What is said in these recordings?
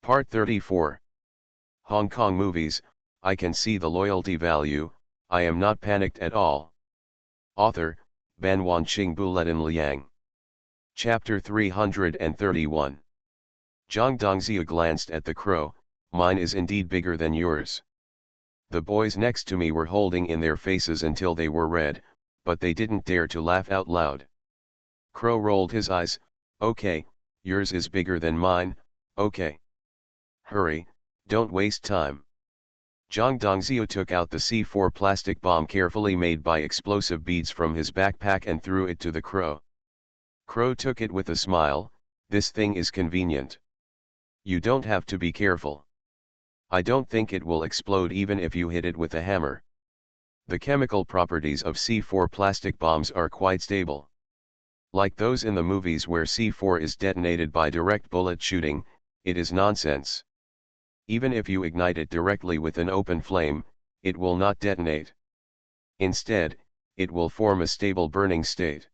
Part 34. Hong Kong movies, I can see the loyalty value, I am not panicked at all. Author, Ban Wanqing Buletin Liang. Chapter 331. Zhang Dongzhi glanced at the crow, mine is indeed bigger than yours. The boys next to me were holding in their faces until they were red, but they didn't dare to laugh out loud. Crow rolled his eyes, okay, yours is bigger than mine, okay. Hurry, don't waste time. Zhang Dongzhi took out the C4 plastic bomb carefully made by explosive beads from his backpack and threw it to the crow. Crow took it with a smile, this thing is convenient. You don't have to be careful. I don't think it will explode even if you hit it with a hammer. The chemical properties of C4 plastic bombs are quite stable. Like those in the movies where C4 is detonated by direct bullet shooting, it is nonsense. Even if you ignite it directly with an open flame, it will not detonate. Instead, it will form a stable burning state.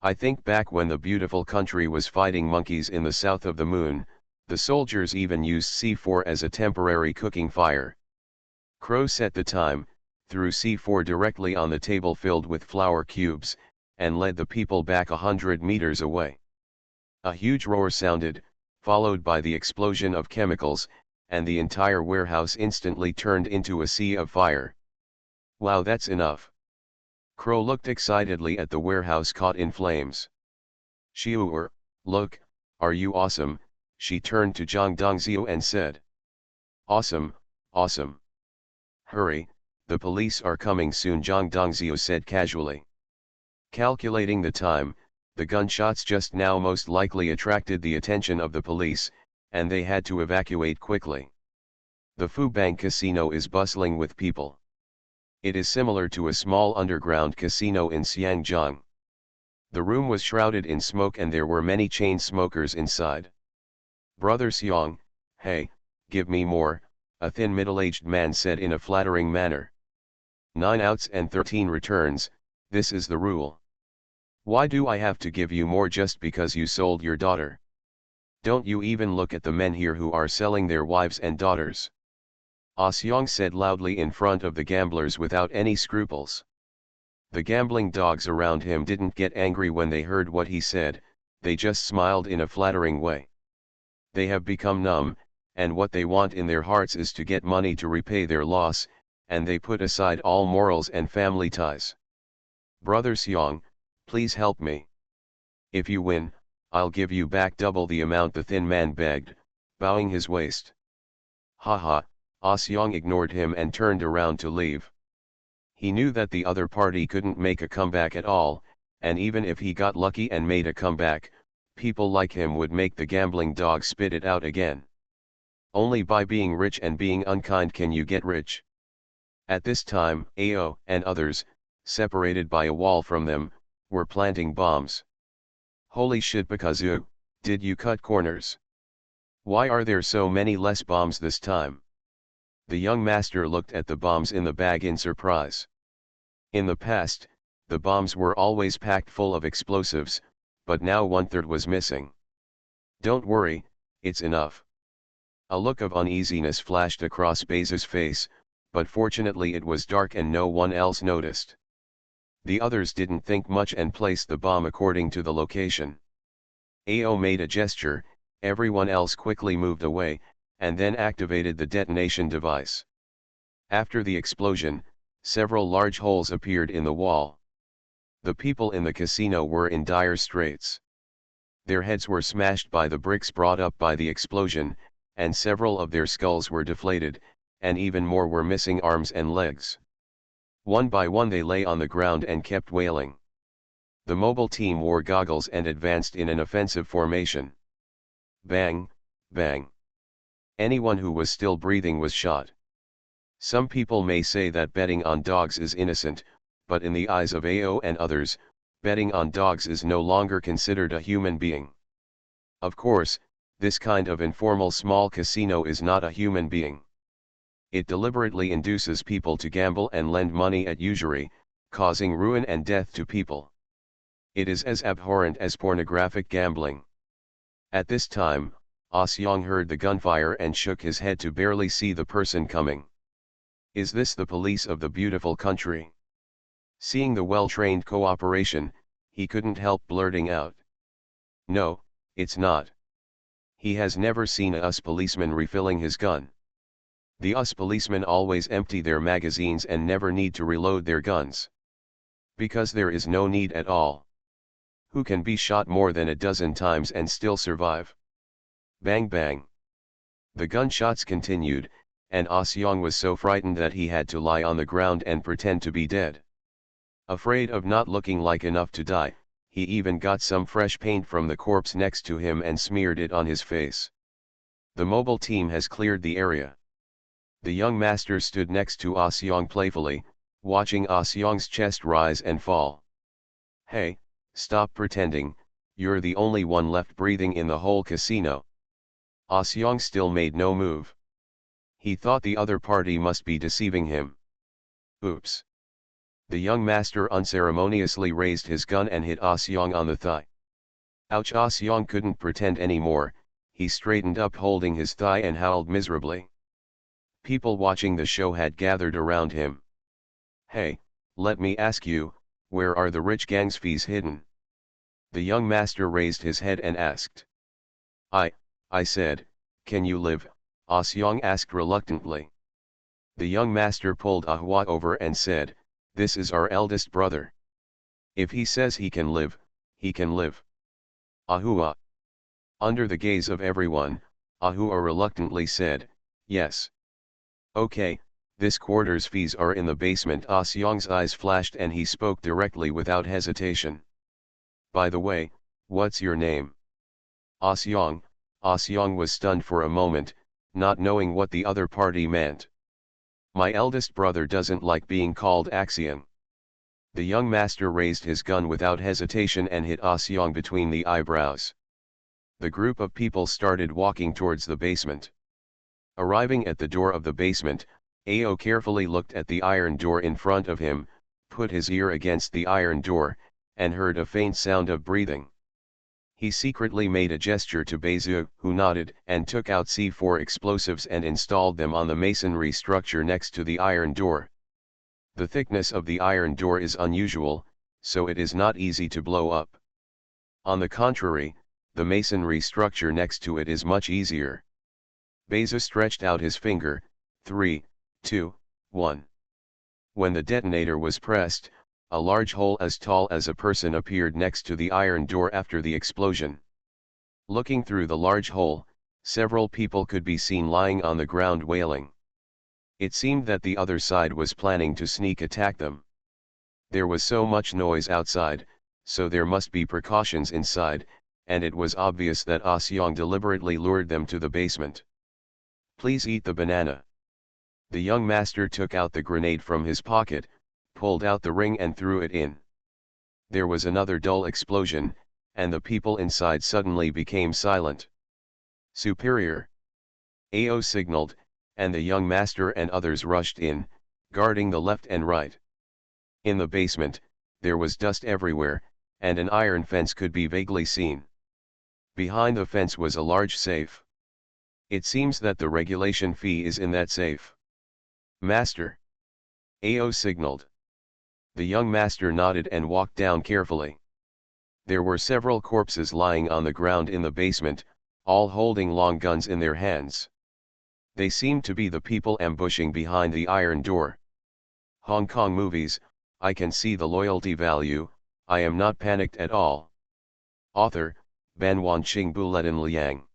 I think back when the beautiful country was fighting monkeys in the south of the moon, the soldiers even used C4 as a temporary cooking fire. Crow set the time, threw C4 directly on the table filled with flour cubes, and led the people back 100 meters away. A huge roar sounded, followed by the explosion of chemicals, and the entire warehouse instantly turned into a sea of fire. Wow, that's enough. Crow looked excitedly at the warehouse caught in flames. Xiu'er, look, are you awesome? She turned to Zhang Dongzhi and said. Awesome, awesome. Hurry, the police are coming soon, Zhang Dongzhi said casually. Calculating the time, the gunshots just now most likely attracted the attention of the police, and they had to evacuate quickly. The Fubang Casino is bustling with people. It is similar to a small underground casino in Xiangjiang. The room was shrouded in smoke and there were many chain smokers inside. Brother Xiang, hey, give me more, a thin middle-aged man said in a flattering manner. 9 outs and 13 returns, this is the rule. Why do I have to give you more just because you sold your daughter? Don't you even look at the men here who are selling their wives and daughters? Ah Xiang said loudly in front of the gamblers without any scruples. The gambling dogs around him didn't get angry when they heard what he said, they just smiled in a flattering way. They have become numb, and what they want in their hearts is to get money to repay their loss, and they put aside all morals and family ties. Brother Xiang, please help me. If you win, I'll give you back double the amount, the thin man begged, bowing his waist. Haha, Ah Xiang ignored him and turned around to leave. He knew that the other party couldn't make a comeback at all, and even if he got lucky and made a comeback, people like him would make the gambling dog spit it out again. Only by being rich and being unkind can you get rich. At this time, Ao and others, separated by a wall from them, were planting bombs. Holy shit, Pikazu, did you cut corners? Why are there so many less bombs this time? The young master looked at the bombs in the bag in surprise. In the past, the bombs were always packed full of explosives, but now 1/3 was missing. Don't worry, it's enough. A look of uneasiness flashed across Base's face, but fortunately it was dark and no one else noticed. The others didn't think much and placed the bomb according to the location. Ao made a gesture, everyone else quickly moved away, and then activated the detonation device. After the explosion, several large holes appeared in the wall. The people in the casino were in dire straits. Their heads were smashed by the bricks brought up by the explosion, and several of their skulls were deflated, and even more were missing arms and legs. One by one they lay on the ground and kept wailing. The mobile team wore goggles and advanced in an offensive formation. Bang, bang. Anyone who was still breathing was shot. Some people may say that betting on dogs is innocent, but in the eyes of Ao and others, betting on dogs is no longer considered a human being. Of course, this kind of informal small casino is not a human being. It deliberately induces people to gamble and lend money at usury, causing ruin and death to people. It is as abhorrent as pornographic gambling. At this time, Ah Seong heard the gunfire and shook his head to barely see the person coming. Is this the police of the beautiful country? Seeing the well-trained cooperation, he couldn't help blurting out. No, it's not. He has never seen a US policeman refilling his gun. The US policemen always empty their magazines and never need to reload their guns. Because there is no need at all. Who can be shot more than a dozen times and still survive? Bang bang. The gunshots continued, and Ah Seong was so frightened that he had to lie on the ground and pretend to be dead. Afraid of not looking like enough to die, he even got some fresh paint from the corpse next to him and smeared it on his face. The mobile team has cleared the area. The young master stood next to Ah Seong playfully, watching Ah Seong's chest rise and fall. Hey, stop pretending, you're the only one left breathing in the whole casino. Ah Seong still made no move. He thought the other party must be deceiving him. Oops. The young master unceremoniously raised his gun and hit Ah Seong on the thigh. Ouch! Ah Seong couldn't pretend anymore, he straightened up holding his thigh and howled miserably. People watching the show had gathered around him. Hey, let me ask you, where are the rich gang's fees hidden? The young master raised his head and asked. I said, can you live? Ah Seong asked reluctantly. The young master pulled Ah Hwa over and said, this is our eldest brother. If he says he can live, he can live. Ah Hwa. Under the gaze of everyone, Ah Hwa reluctantly said, yes. Okay, this quarter's fees are in the basement. Ah Seong's eyes flashed and he spoke directly without hesitation. By the way, what's your name? Ah Seong. Ah Seong was stunned for a moment, not knowing what the other party meant. My eldest brother doesn't like being called Axion. The young master raised his gun without hesitation and hit Ah Seong between the eyebrows. The group of people started walking towards the basement. Arriving at the door of the basement, Ao carefully looked at the iron door in front of him, put his ear against the iron door, and heard a faint sound of breathing. He secretly made a gesture to Bezu, who nodded and took out C4 explosives and installed them on the masonry structure next to the iron door. The thickness of the iron door is unusual, so it is not easy to blow up. On the contrary, the masonry structure next to it is much easier. Bezu stretched out his finger. 3, 2, 1. When the detonator was pressed, a large hole as tall as a person appeared next to the iron door after the explosion. Looking through the large hole, several people could be seen lying on the ground wailing. It seemed that the other side was planning to sneak attack them. There was so much noise outside, so there must be precautions inside, and it was obvious that Ah Seong deliberately lured them to the basement. Please eat the banana. The young master took out the grenade from his pocket, pulled out the ring and threw it in. There was another dull explosion, and the people inside suddenly became silent. Superior. Ao signaled, and the young master and others rushed in, guarding the left and right. In the basement, there was dust everywhere, and an iron fence could be vaguely seen. Behind the fence was a large safe. It seems that the regulation fee is in that safe. Master. Ao signaled. The young master nodded and walked down carefully. There were several corpses lying on the ground in the basement, all holding long guns in their hands. They seemed to be the people ambushing behind the iron door. Hong Kong movies, I can see the loyalty value, I am not panicked at all. Author, Ban Wanqing Buletin Liang.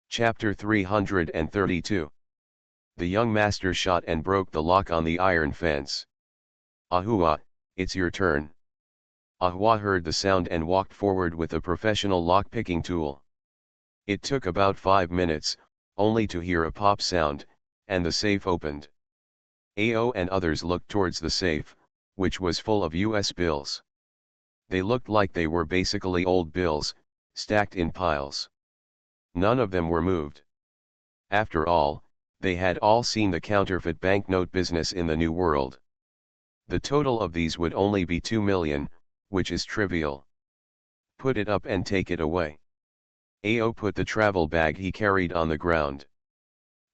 Chapter 332. The young master shot and broke the lock on the iron fence. Ah Hwa, it's your turn. Ah Hwa heard the sound and walked forward with a professional lock-picking tool. It took about 5 minutes, only to hear a pop sound, and the safe opened. Ao and others looked towards the safe, which was full of US bills. They looked like they were basically old bills, stacked in piles. None of them were moved. After all, they had all seen the counterfeit banknote business in the New World. The total of these would only be 2 million, which is trivial. Put it up and take it away. Ao put the travel bag he carried on the ground.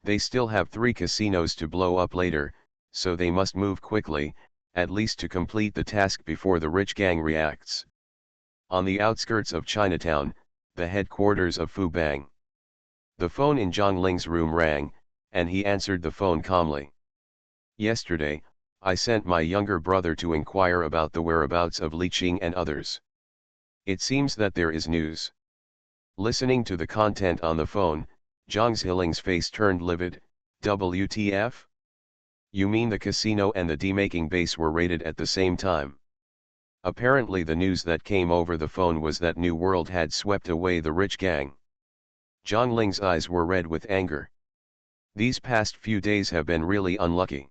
They still have 3 casinos to blow up later, so they must move quickly, at least to complete the task before the rich gang reacts. On the outskirts of Chinatown, the headquarters of Fubang. The phone in Zhang Ling's room rang, and he answered the phone calmly. Yesterday, I sent my younger brother to inquire about the whereabouts of Li Qing and others. It seems that there is news. Listening to the content on the phone, Zhang Zhiling's face turned livid. WTF? You mean the casino and the demaking base were raided at the same time? Apparently the news that came over the phone was that New World had swept away the rich gang. Zhang Ling's eyes were red with anger. These past few days have been really unlucky.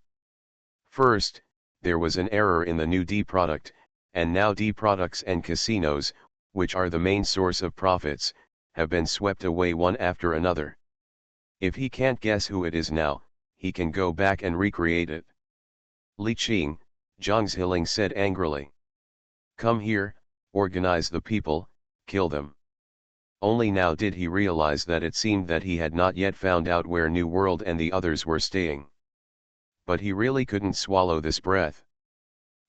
First, there was an error in the new D product, and now D products and casinos, which are the main source of profits, have been swept away one after another. If he can't guess who it is now, he can go back and recreate it. Li Qing, Zhang Ziling said angrily. Come here, organize the people, kill them. Only now did he realize that it seemed that he had not yet found out where New World and the others were staying. But he really couldn't swallow this breath.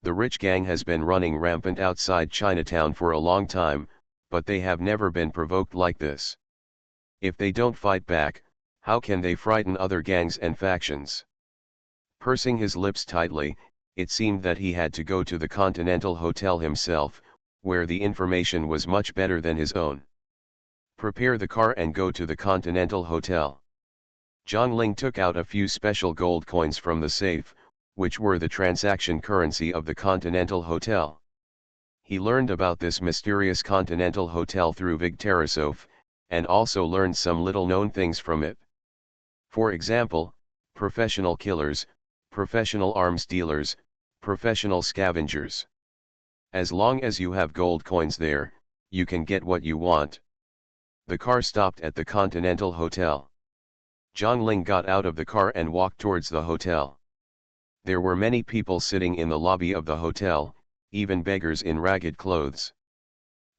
The rich gang has been running rampant outside Chinatown for a long time, but they have never been provoked like this. If they don't fight back, how can they frighten other gangs and factions? Pursing his lips tightly, it seemed that he had to go to the Continental Hotel himself, where the information was much better than his own. Prepare the car and go to the Continental Hotel. Zhang Ling took out a few special gold coins from the safe, which were the transaction currency of the Continental Hotel. He learned about this mysterious Continental Hotel through Vigtarasov, and also learned some little-known things from it. For example, professional killers, professional arms dealers, professional scavengers. As long as you have gold coins there, you can get what you want. The car stopped at the Continental Hotel. Zhang Ling got out of the car and walked towards the hotel. There were many people sitting in the lobby of the hotel, even beggars in ragged clothes.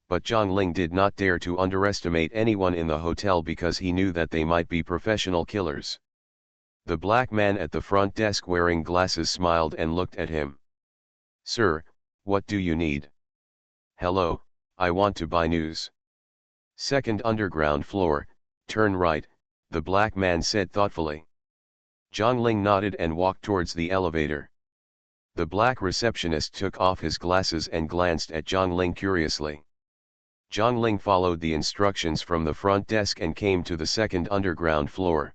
But Zhang Ling did not dare to underestimate anyone in the hotel because he knew that they might be professional killers. The black man at the front desk wearing glasses smiled and looked at him. Sir, what do you need? Hello, I want to buy news. Second underground floor, turn right, the black man said thoughtfully. Zhang Ling nodded and walked towards the elevator. The black receptionist took off his glasses and glanced at Zhang Ling curiously. Zhang Ling followed the instructions from the front desk and came to the second underground floor.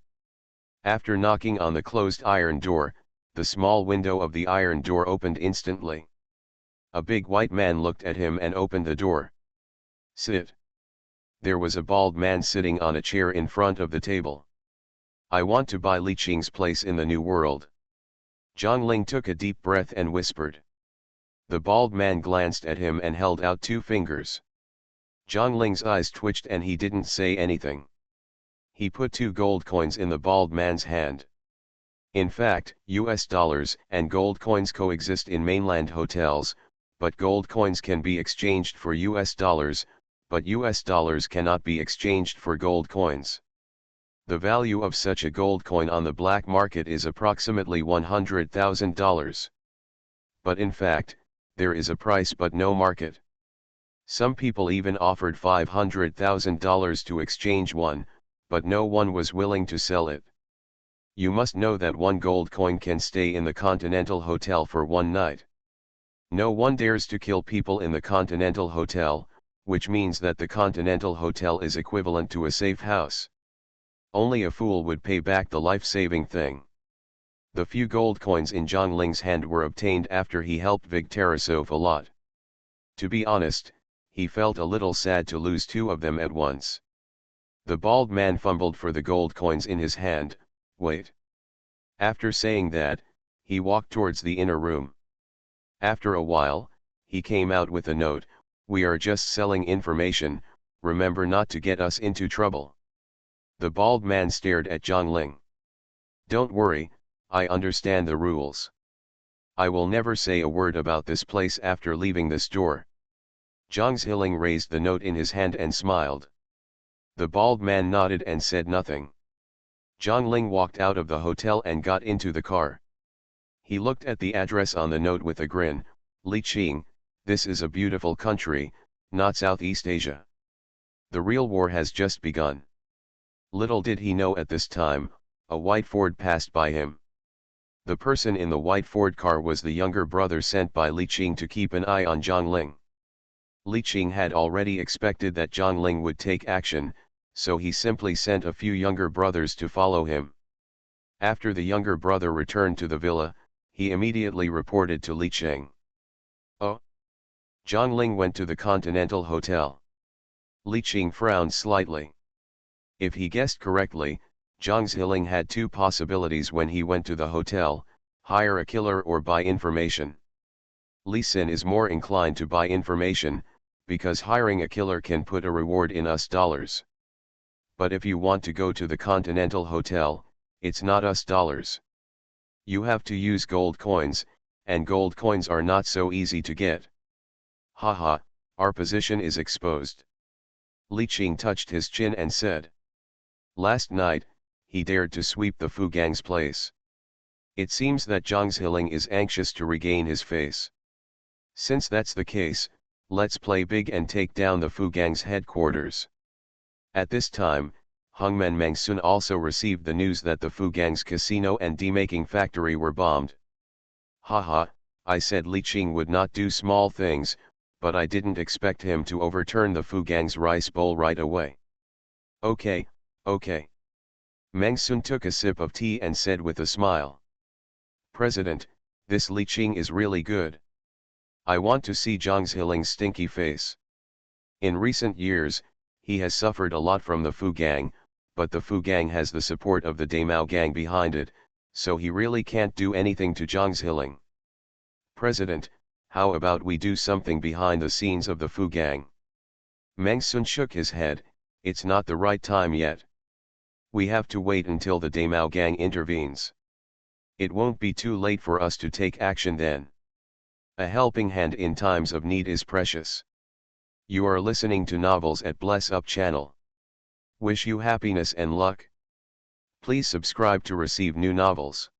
After knocking on the closed iron door, the small window of the iron door opened instantly. A big white man looked at him and opened the door. Sit. There was a bald man sitting on a chair in front of the table. I want to buy Li Qing's place in the New World. Zhang Ling took a deep breath and whispered. The bald man glanced at him and held out 2 fingers. Zhang Ling's eyes twitched and he didn't say anything. He put 2 gold coins in the bald man's hand. In fact, US dollars and gold coins coexist in mainland hotels, but gold coins can be exchanged for US dollars, but US dollars cannot be exchanged for gold coins. The value of such a gold coin on the black market is approximately $100,000. But in fact, there is a price but no market. Some people even offered $500,000 to exchange one, but no one was willing to sell it. You must know that 1 gold coin can stay in the Continental Hotel for 1 night. No one dares to kill people in the Continental Hotel, which means that the Continental Hotel is equivalent to a safe house. Only a fool would pay back the life-saving thing. The few gold coins in Zhang Ling's hand were obtained after he helped Vigtarasov a lot. To be honest, he felt a little sad to lose 2 of them at once. The bald man fumbled for the gold coins in his hand. Wait. After saying that, he walked towards the inner room. After a while, he came out with a note. We are just selling information, remember not to get us into trouble. The bald man stared at Zhang Ling. Don't worry, I understand the rules. I will never say a word about this place after leaving this door. Zhang Ziling raised the note in his hand and smiled. The bald man nodded and said nothing. Zhang Ling walked out of the hotel and got into the car. He looked at the address on the note with a grin. Liqing, this is a beautiful country, not Southeast Asia. The real war has just begun. Little did he know at this time, a white Ford passed by him. The person in the white Ford car was the younger brother sent by Liqing to keep an eye on Zhang Ling. Liqing had already expected that Zhang Ling would take action, so he simply sent a few younger brothers to follow him. After the younger brother returned to the villa, he immediately reported to Liqing. Oh! Zhang Ling went to the Continental Hotel. Liqing frowned slightly. If he guessed correctly, Zhang Ziling had two possibilities when he went to the hotel: hire a killer or buy information. Li Xin is more inclined to buy information, because hiring a killer can put a reward in US dollars. But if you want to go to the Continental Hotel, it's not US dollars. You have to use gold coins, and gold coins are not so easy to get. Haha, our position is exposed. Liqing touched his chin and said. Last night, he dared to sweep the Fu Gang's place. It seems that Zhang Ziling is anxious to regain his face. Since that's the case, let's play big and take down the Fu Gang's headquarters. At this time, Hongmen Mangsun also received the news that the Fu Gang's casino and demaking factory were bombed. Haha, I said Liqing would not do small things, but I didn't expect him to overturn the Fu Gang's rice bowl right away. Okay. Mangsun took a sip of tea and said with a smile. President, this Liqing is really good. I want to see Zhang Ziling's stinky face. In recent years, he has suffered a lot from the Fu Gang, but the Fu Gang has the support of the Damao Gang behind it, so he really can't do anything to Zhang Ziling. President, how about we do something behind the scenes of the Fu Gang? Mangsun shook his head. It's not the right time yet. We have to wait until the Damao Gang intervenes. It won't be too late for us to take action then. A helping hand in times of need is precious. You are listening to Novels at Bless Up channel. Wish you happiness and luck. Please subscribe to receive new novels.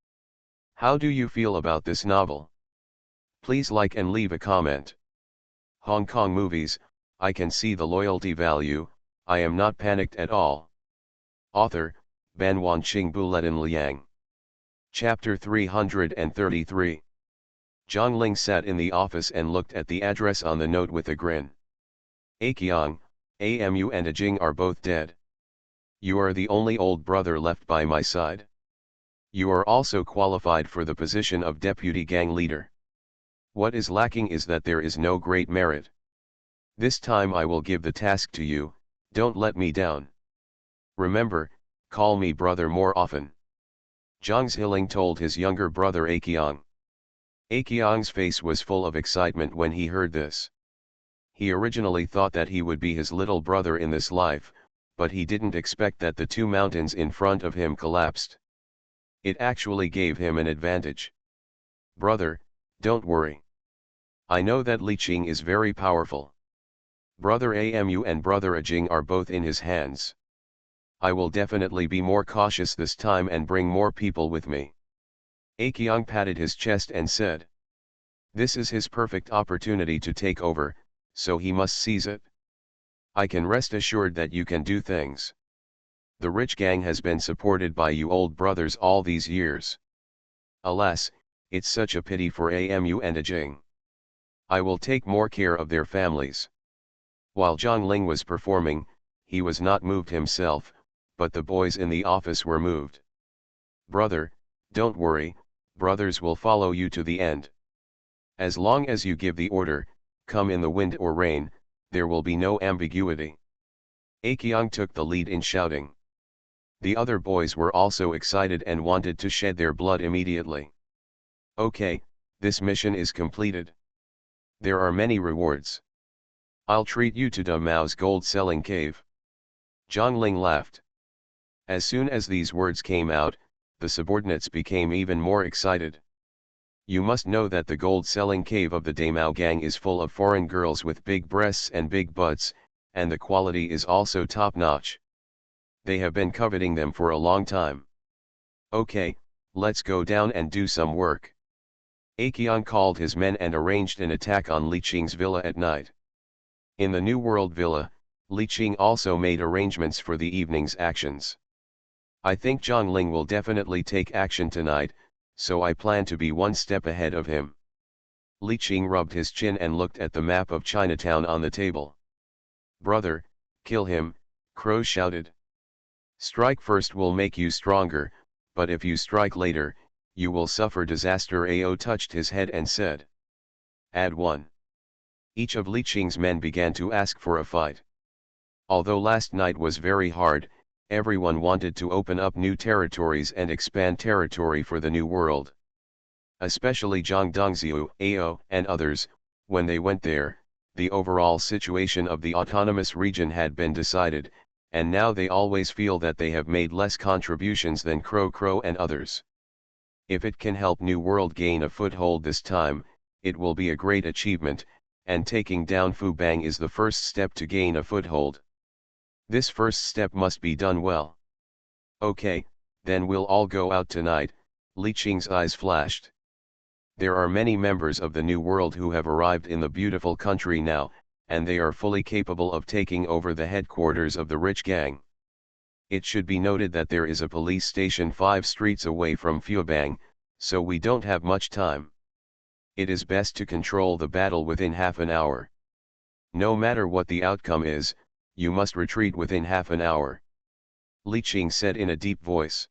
How do you feel about this novel? Please like and leave a comment. Hong Kong movies, I can see the loyalty value, I am not panicked at all. Author, Ban Wanqing Buletin Liang. Chapter 333. Zhang Ling sat in the office and looked at the address on the note with a grin. Aqiang, Amu and Ajing are both dead. You are the only old brother left by my side. You are also qualified for the position of deputy gang leader. What is lacking is that there is no great merit. This time I will give the task to you, don't let me down. Remember, call me brother more often. Zhang Ziling told his younger brother Aqiang. Aqiang's face was full of excitement when he heard this. He originally thought that he would be his little brother in this life, but he didn't expect that the two mountains in front of him collapsed. It actually gave him an advantage. Brother, don't worry. I know that Liqing is very powerful. Brother Amu and brother Ajing are both in his hands. I will definitely be more cautious this time and bring more people with me. Aqiang patted his chest and said. This is his perfect opportunity to take over, so he must seize it. I can rest assured that you can do things. The rich gang has been supported by you old brothers all these years. Alas, it's such a pity for Amu and Ajing. I will take more care of their families. While Zhang Ling was performing, he was not moved himself, but the boys in the office were moved. Brother, don't worry, brothers will follow you to the end. As long as you give the order, come in the wind or rain, there will be no ambiguity. Aqiang took the lead in shouting. The other boys were also excited and wanted to shed their blood immediately. Okay, this mission is completed. There are many rewards. I'll treat you to Da Mao's gold-selling cave. Zhang Ling laughed. As soon as these words came out, the subordinates became even more excited. You must know that the gold-selling cave of the Damao gang is full of foreign girls with big breasts and big butts, and the quality is also top-notch. They have been coveting them for a long time. Okay, let's go down and do some work. Aekion called his men and arranged an attack on Li Qing's villa at night. In the New World villa, Li Qing also made arrangements for the evening's actions. I think Zhang Ling will definitely take action tonight, so I plan to be one step ahead of him. Li Qing rubbed his chin and looked at the map of Chinatown on the table. Brother, kill him, Crow shouted. Strike first will make you stronger, but if you strike later, you will suffer disaster. Ao touched his head and said. Add 1. Each of Li Qing's men began to ask for a fight. Although last night was very hard, everyone wanted to open up new territories and expand territory for the new world. Especially Zhang Dongxiu, Ao, and others. When they went there, the overall situation of the autonomous region had been decided, and now they always feel that they have made less contributions than Crow and others. If it can help New World gain a foothold this time, it will be a great achievement, and taking down Fubang is the first step to gain a foothold. This first step must be done well. Okay, then we'll all go out tonight. Li Qing's eyes flashed. There are many members of the New World who have arrived in the beautiful country now, and they are fully capable of taking over the headquarters of the rich gang. It should be noted that there is a police station 5 streets away from Fubang, so we don't have much time. It is best to control the battle within half an hour. No matter what the outcome is, you must retreat within half an hour. Li Qing said in a deep voice.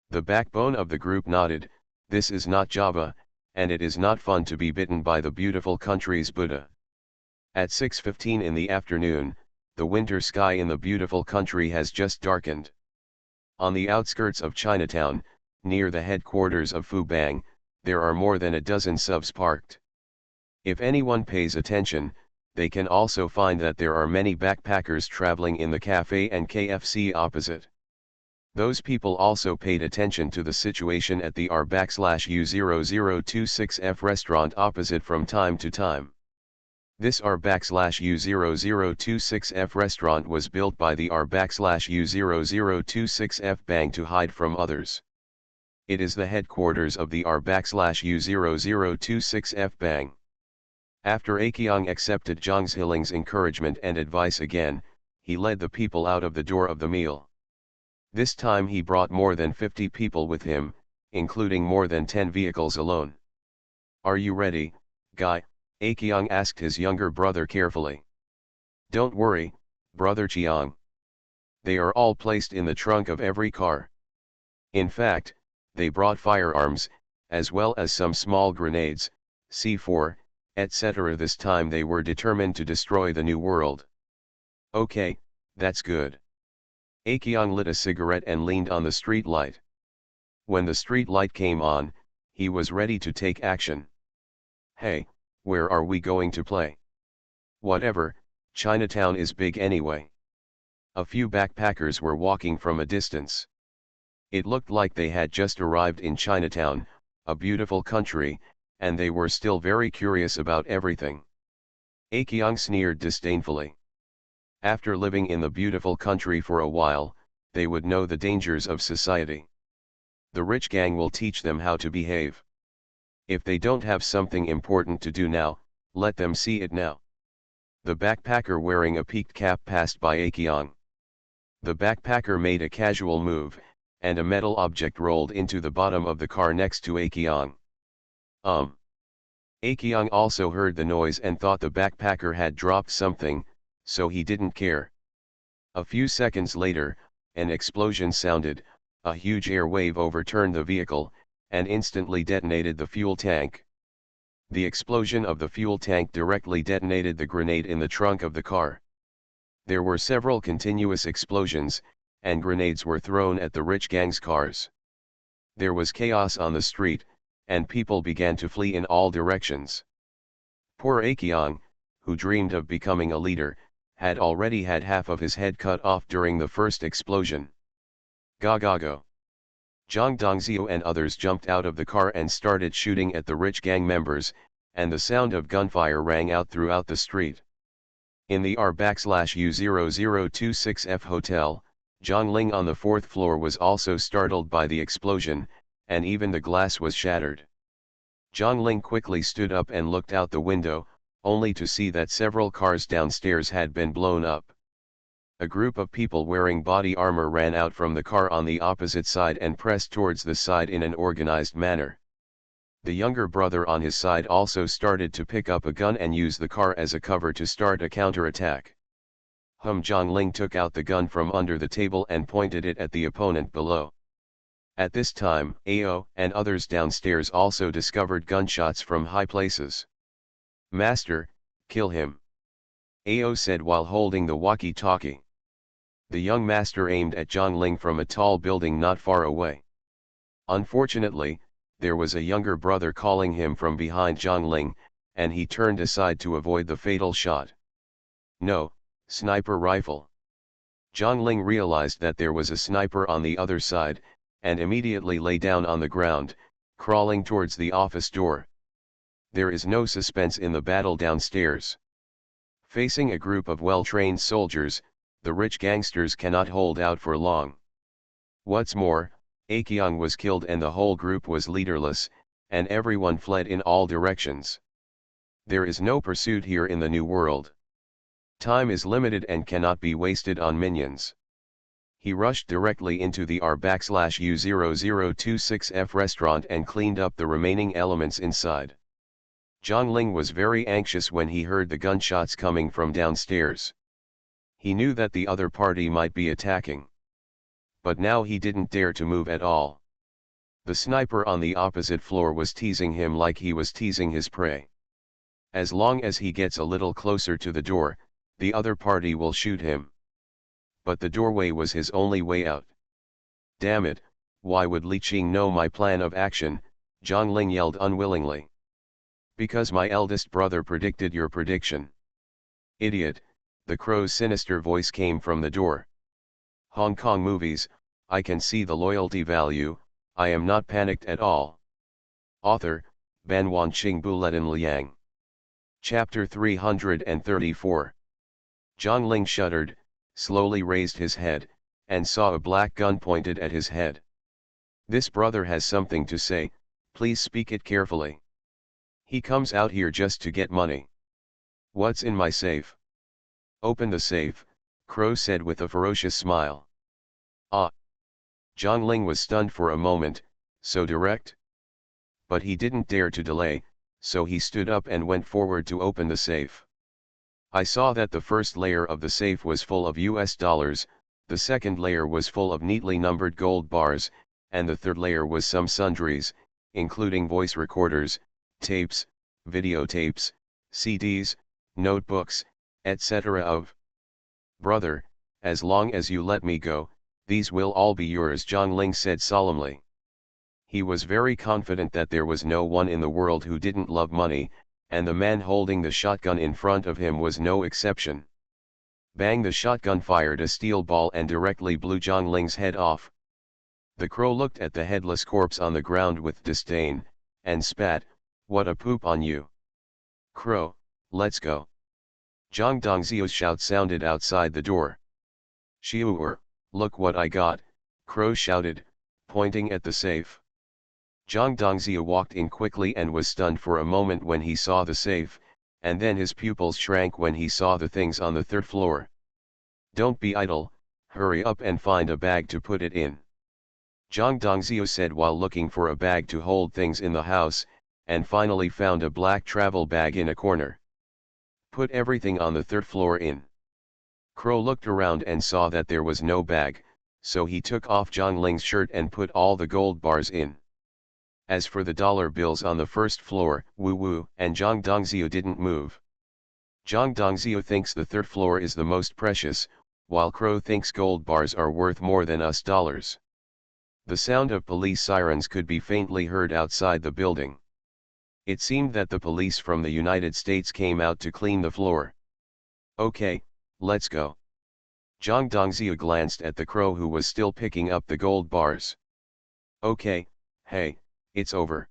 The backbone of the group nodded. This is not Java, and it is not fun to be bitten by the beautiful country's Buddha. At 6:15 in the afternoon, the winter sky in the beautiful country has just darkened. On the outskirts of Chinatown, near the headquarters of Fubang, there are more than a dozen subs parked. If anyone pays attention, they can also find that there are many backpackers traveling in the cafe and KFC opposite. Those people also paid attention to the situation at the R/U0026F restaurant opposite from time to time. This R/U0026F restaurant was built by the R/U0026F Bang to hide from others. It is the headquarters of the R/U0026F Bang. After Aekion accepted Zhang Zhiling's encouragement and advice again, he led the people out of the door of the meal. This time he brought more than 50 people with him, including more than 10 vehicles alone. Are you ready, Guy? Aekion asked his younger brother carefully. Don't worry, brother Chiang. They are all placed in the trunk of every car. In fact, they brought firearms, as well as some small grenades, C4, etc. This time they were determined to destroy the new world. Okay, that's good. Aekion lit a cigarette and leaned on the street light. When the street light came on, he was ready to take action. Hey, where are we going to play? Whatever, Chinatown is big anyway. A few backpackers were walking from a distance. It looked like they had just arrived in Chinatown, a beautiful country, and they were still very curious about everything. Aekion sneered disdainfully. After living in the beautiful country for a while, they would know the dangers of society. The rich gang will teach them how to behave. If they don't have something important to do now, let them see it now. The backpacker wearing a peaked cap passed by Aekion. The backpacker made a casual move, and a metal object rolled into the bottom of the car next to Aekion. Aekion also heard the noise and thought the backpacker had dropped something, so he didn't care. A few seconds later, an explosion sounded, a huge air wave overturned the vehicle, and instantly detonated the fuel tank. The explosion of the fuel tank directly detonated the grenade in the trunk of the car. There were several continuous explosions, and grenades were thrown at the rich gang's cars. There was chaos on the street, and people began to flee in all directions. Poor Aekion, who dreamed of becoming a leader, had already had half of his head cut off during the first explosion. Go. Zhang Dongxiu and others jumped out of the car and started shooting at the rich gang members, and the sound of gunfire rang out throughout the street. In the R/U0026F hotel, Zhang Ling on the fourth floor was also startled by the explosion, and even the glass was shattered. Zhang Ling quickly stood up and looked out the window, only to see that several cars downstairs had been blown up. A group of people wearing body armor ran out from the car on the opposite side and pressed towards the side in an organized manner. The younger brother on his side also started to pick up a gun and use the car as a cover to start a counterattack. Zhang Ling took out the gun from under the table and pointed it at the opponent below. At this time, Ao and others downstairs also discovered gunshots from high places. "Master, kill him," Ao said while holding the walkie-talkie. The young master aimed at Zhang Ling from a tall building not far away. Unfortunately, there was a younger brother calling him from behind Zhang Ling, and he turned aside to avoid the fatal shot. "No, sniper rifle." Zhang Ling realized that there was a sniper on the other side, and immediately lay down on the ground, crawling towards the office door. There is no suspense in the battle downstairs. Facing a group of well-trained soldiers, the rich gangsters cannot hold out for long. What's more, Akyong was killed and the whole group was leaderless, and everyone fled in all directions. There is no pursuit here in the new world. Time is limited and cannot be wasted on minions. He rushed directly into the R/U0026F restaurant and cleaned up the remaining elements inside. Zhang Ling was very anxious when he heard the gunshots coming from downstairs. He knew that the other party might be attacking. But now he didn't dare to move at all. The sniper on the opposite floor was teasing him like he was teasing his prey. As long as he gets a little closer to the door, the other party will shoot him. But the doorway was his only way out. "Damn it, why would Li Qing know my plan of action?" Zhang Ling yelled unwillingly. "Because my eldest brother predicted your prediction." "Idiot," the crow's sinister voice came from the door. "Hong Kong movies, I can see the loyalty value, I am not panicked at all." Author, Ban Wanqing Buletin Liang. Chapter 334. Zhang Ling shuddered, slowly raised his head, and saw a black gun pointed at his head. "This brother has something to say, please speak it carefully. He comes out here just to get money." "What's in my safe?" "Open the safe," Crow said with a ferocious smile. "Ah!" Zhang Ling was stunned for a moment, so direct? But he didn't dare to delay, so he stood up and went forward to open the safe. "I saw that the first layer of the safe was full of US dollars, the second layer was full of neatly numbered gold bars, and the third layer was some sundries, including voice recorders, tapes, videotapes, CDs, notebooks, etc. of." "Brother, as long as you let me go, these will all be yours," Zhang Ling said solemnly. He was very confident that there was no one in the world who didn't love money, and the man holding the shotgun in front of him was no exception. Bang! The shotgun fired a steel ball and directly blew Zhang Ling's head off. The crow looked at the headless corpse on the ground with disdain, and spat, "What a poop on you! Crow, let's go." Zhang Dongzio's shout sounded outside the door. "Xiu'er, look what I got," Crow shouted, pointing at the safe. Zhang Dongzio walked in quickly and was stunned for a moment when he saw the safe, and then his pupils shrank when he saw the things on the third floor. "Don't be idle, hurry up and find a bag to put it in," Zhang Dongzio said while looking for a bag to hold things in the house, and finally found a black travel bag in a corner. "Put everything on the third floor in." Crow looked around and saw that there was no bag, so he took off Zhang Ling's shirt and put all the gold bars in. As for the dollar bills on the first floor, Wu Wu and Zhang Dongzio didn't move. Zhang Dongzio thinks the third floor is the most precious, while Crow thinks gold bars are worth more than US dollars. The sound of police sirens could be faintly heard outside the building. It seemed that the police from the United States came out to clean the floor. "Okay, let's go." Zhang Dongzio glanced at the crow who was still picking up the gold bars. "Okay, hey, it's over.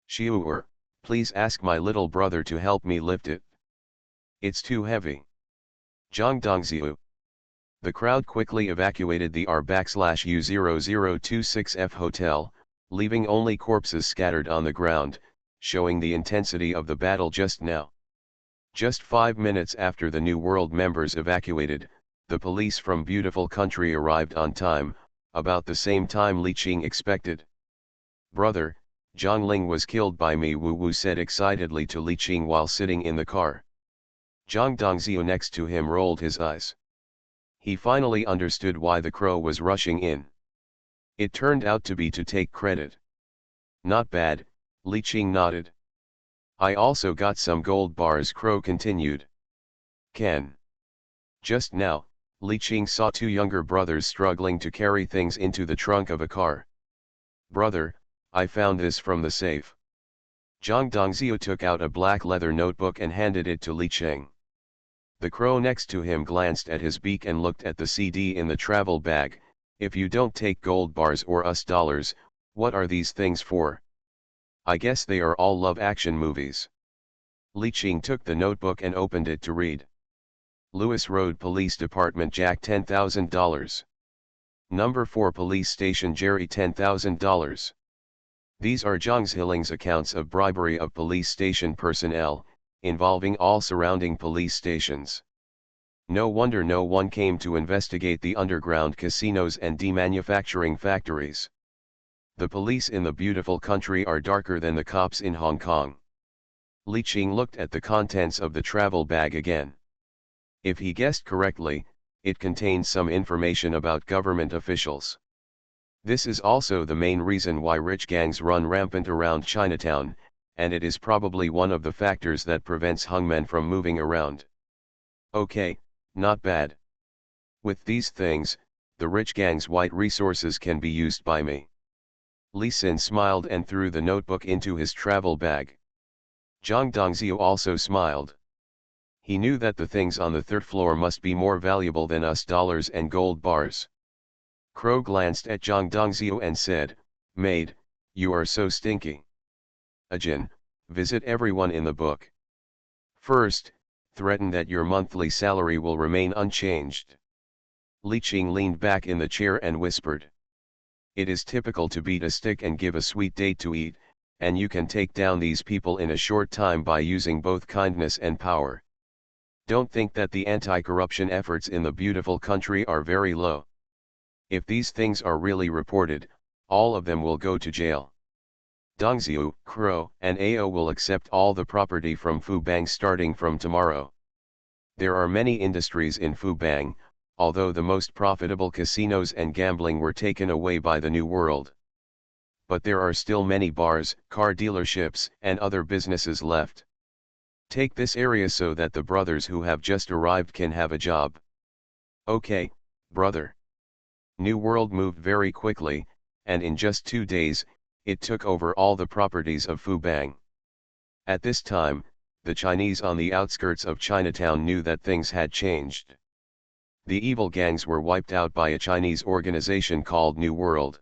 Xiu'er, please ask my little brother to help me lift it. It's too heavy." "Zhang Dongzio." The crowd quickly evacuated the R/U0026F hotel, leaving only corpses scattered on the ground, showing the intensity of the battle just now. Just 5 minutes after the New World members evacuated, the police from Beautiful Country arrived on time, about the same time Li Qing expected. "Brother, Zhang Ling was killed by me," Wu Wu said excitedly to Li Qing while sitting in the car. Zhang Dongzhou next to him rolled his eyes. He finally understood why the crow was rushing in. It turned out to be to take credit. "Not bad," Li Qing nodded. "I also got some gold bars," Crow continued. "Can." Just now, Li Qing saw two younger brothers struggling to carry things into the trunk of a car. "Brother, I found this from the safe." Zhang Dongzhou took out a black leather notebook and handed it to Li Qing. The crow next to him glanced at his beak and looked at the CD in the travel bag. "If you don't take gold bars or US dollars, what are these things for?" "I guess they are all love action movies." Li Qing took the notebook and opened it to read. "Lewis Road Police Department Jack $10,000. Number 4 Police Station Jerry $10,000. These are Zhang Zhiling's accounts of bribery of police station personnel, involving all surrounding police stations. No wonder no one came to investigate the underground casinos and demanufacturing factories. The police in the Beautiful Country are darker than the cops in Hong Kong." Li Qing looked at the contents of the travel bag again. If he guessed correctly, it contained some information about government officials. This is also the main reason why rich gangs run rampant around Chinatown, and it is probably one of the factors that prevents hungmen from moving around. "Okay, not bad. With these things, the rich gang's white resources can be used by me." Li Xin smiled and threw the notebook into his travel bag. Zhang Dongzhou also smiled. He knew that the things on the third floor must be more valuable than US dollars and gold bars. Crow glanced at Zhang Dongzhou and said, "Maid, you are so stinky. Ajin, visit everyone in the book. First, threaten that your monthly salary will remain unchanged." Li Qing leaned back in the chair and whispered. "It is typical to beat a stick and give a sweet date to eat, and you can take down these people in a short time by using both kindness and power. Don't think that the anti-corruption efforts in the Beautiful Country are very low. If these things are really reported, all of them will go to jail. Dongzhou, Crow, and Ao will accept all the property from Fubang starting from tomorrow. There are many industries in Fubang, although the most profitable casinos and gambling were taken away by the New World. But there are still many bars, car dealerships, and other businesses left. Take this area so that the brothers who have just arrived can have a job." "Okay, brother." New World moved very quickly, and in just 2 days, it took over all the properties of Fubang. At this time, the Chinese on the outskirts of Chinatown knew that things had changed. The evil gangs were wiped out by a Chinese organization called New World.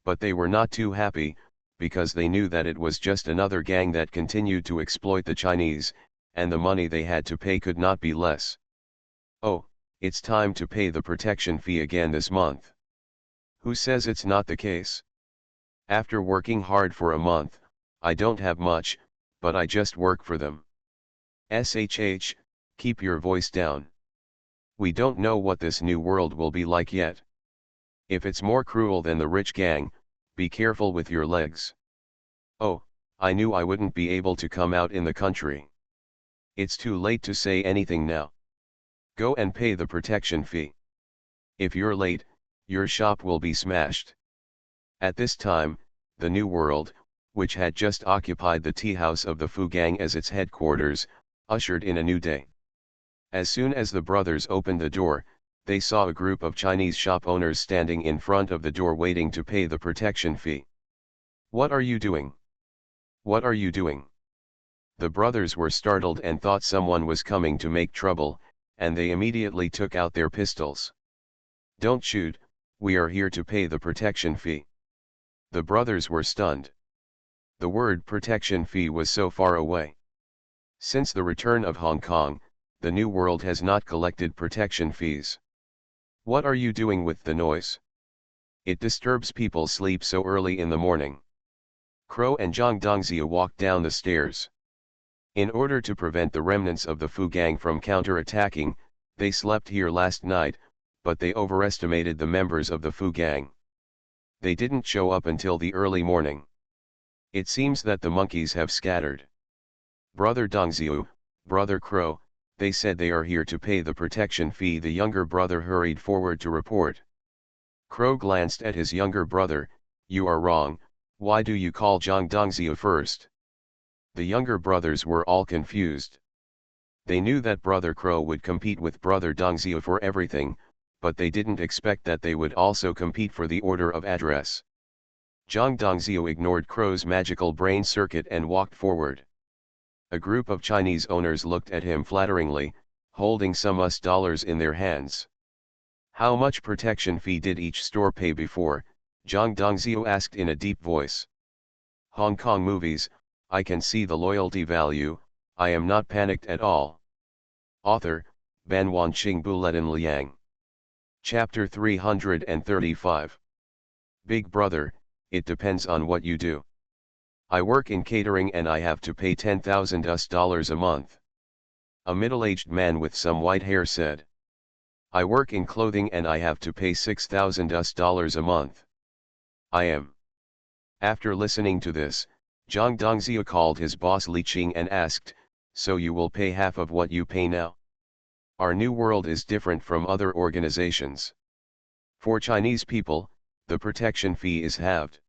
But they were not too happy, because they knew that it was just another gang that continued to exploit the Chinese, and the money they had to pay could not be less. "Oh, it's time to pay the protection fee again this month. Who says it's not the case? After working hard for a month, I don't have much, but I just work for them. SHH, keep your voice down. We don't know what this New World will be like yet. If it's more cruel than the rich gang, be careful with your legs." "Oh, I knew I wouldn't be able to come out in the country. It's too late to say anything now. Go and pay the protection fee. If you're late, your shop will be smashed." At this time, the New World, which had just occupied the tea house of the Fu Gang as its headquarters, ushered in a new day. As soon as the brothers opened the door, they saw a group of Chinese shop owners standing in front of the door waiting to pay the protection fee. "What are you doing? What are you doing?" The brothers were startled and thought someone was coming to make trouble, and they immediately took out their pistols. "Don't shoot, we are here to pay the protection fee." The brothers were stunned. The word protection fee was so far away. Since the return of Hong Kong, the New World has not collected protection fees. What are you doing with the noise? It disturbs people's sleep so early in the morning. Crow and Zhang Dongzhi walked down the stairs. In order to prevent the remnants of the Fu gang from counter-attacking, they slept here last night, but they overestimated the members of the Fu gang. They didn't show up until the early morning. It seems that the monkeys have scattered. Brother Dongzhi, Brother Crow, they said they are here to pay the protection fee. The younger brother hurried forward to report. Crow glanced at his younger brother. You are wrong, why do you call Zhang Dongzhi first? The younger brothers were all confused. They knew that Brother Crow would compete with Brother Dongzhi for everything, but they didn't expect that they would also compete for the order of address. Zhang Dongzhi ignored Crow's magical brain circuit and walked forward. A group of Chinese owners looked at him flatteringly, holding some US dollars in their hands. How much protection fee did each store pay before? Zhang Dongzhi asked in a deep voice. Hong Kong movies, I can see the loyalty value, I am not panicked at all. Author, Ban Wanqing Bulletin Liang. Chapter 335. Big brother, it depends on what you do. I work in catering and I have to pay 10,000 US dollars a month. A middle-aged man with some white hair said. I work in clothing and I have to pay 6,000 US dollars a month. I am. After listening to this, Zhang Dongzhi called his boss Li Qing and asked, so you will pay half of what you pay now? Our new world is different from other organizations. For Chinese people, the protection fee is halved.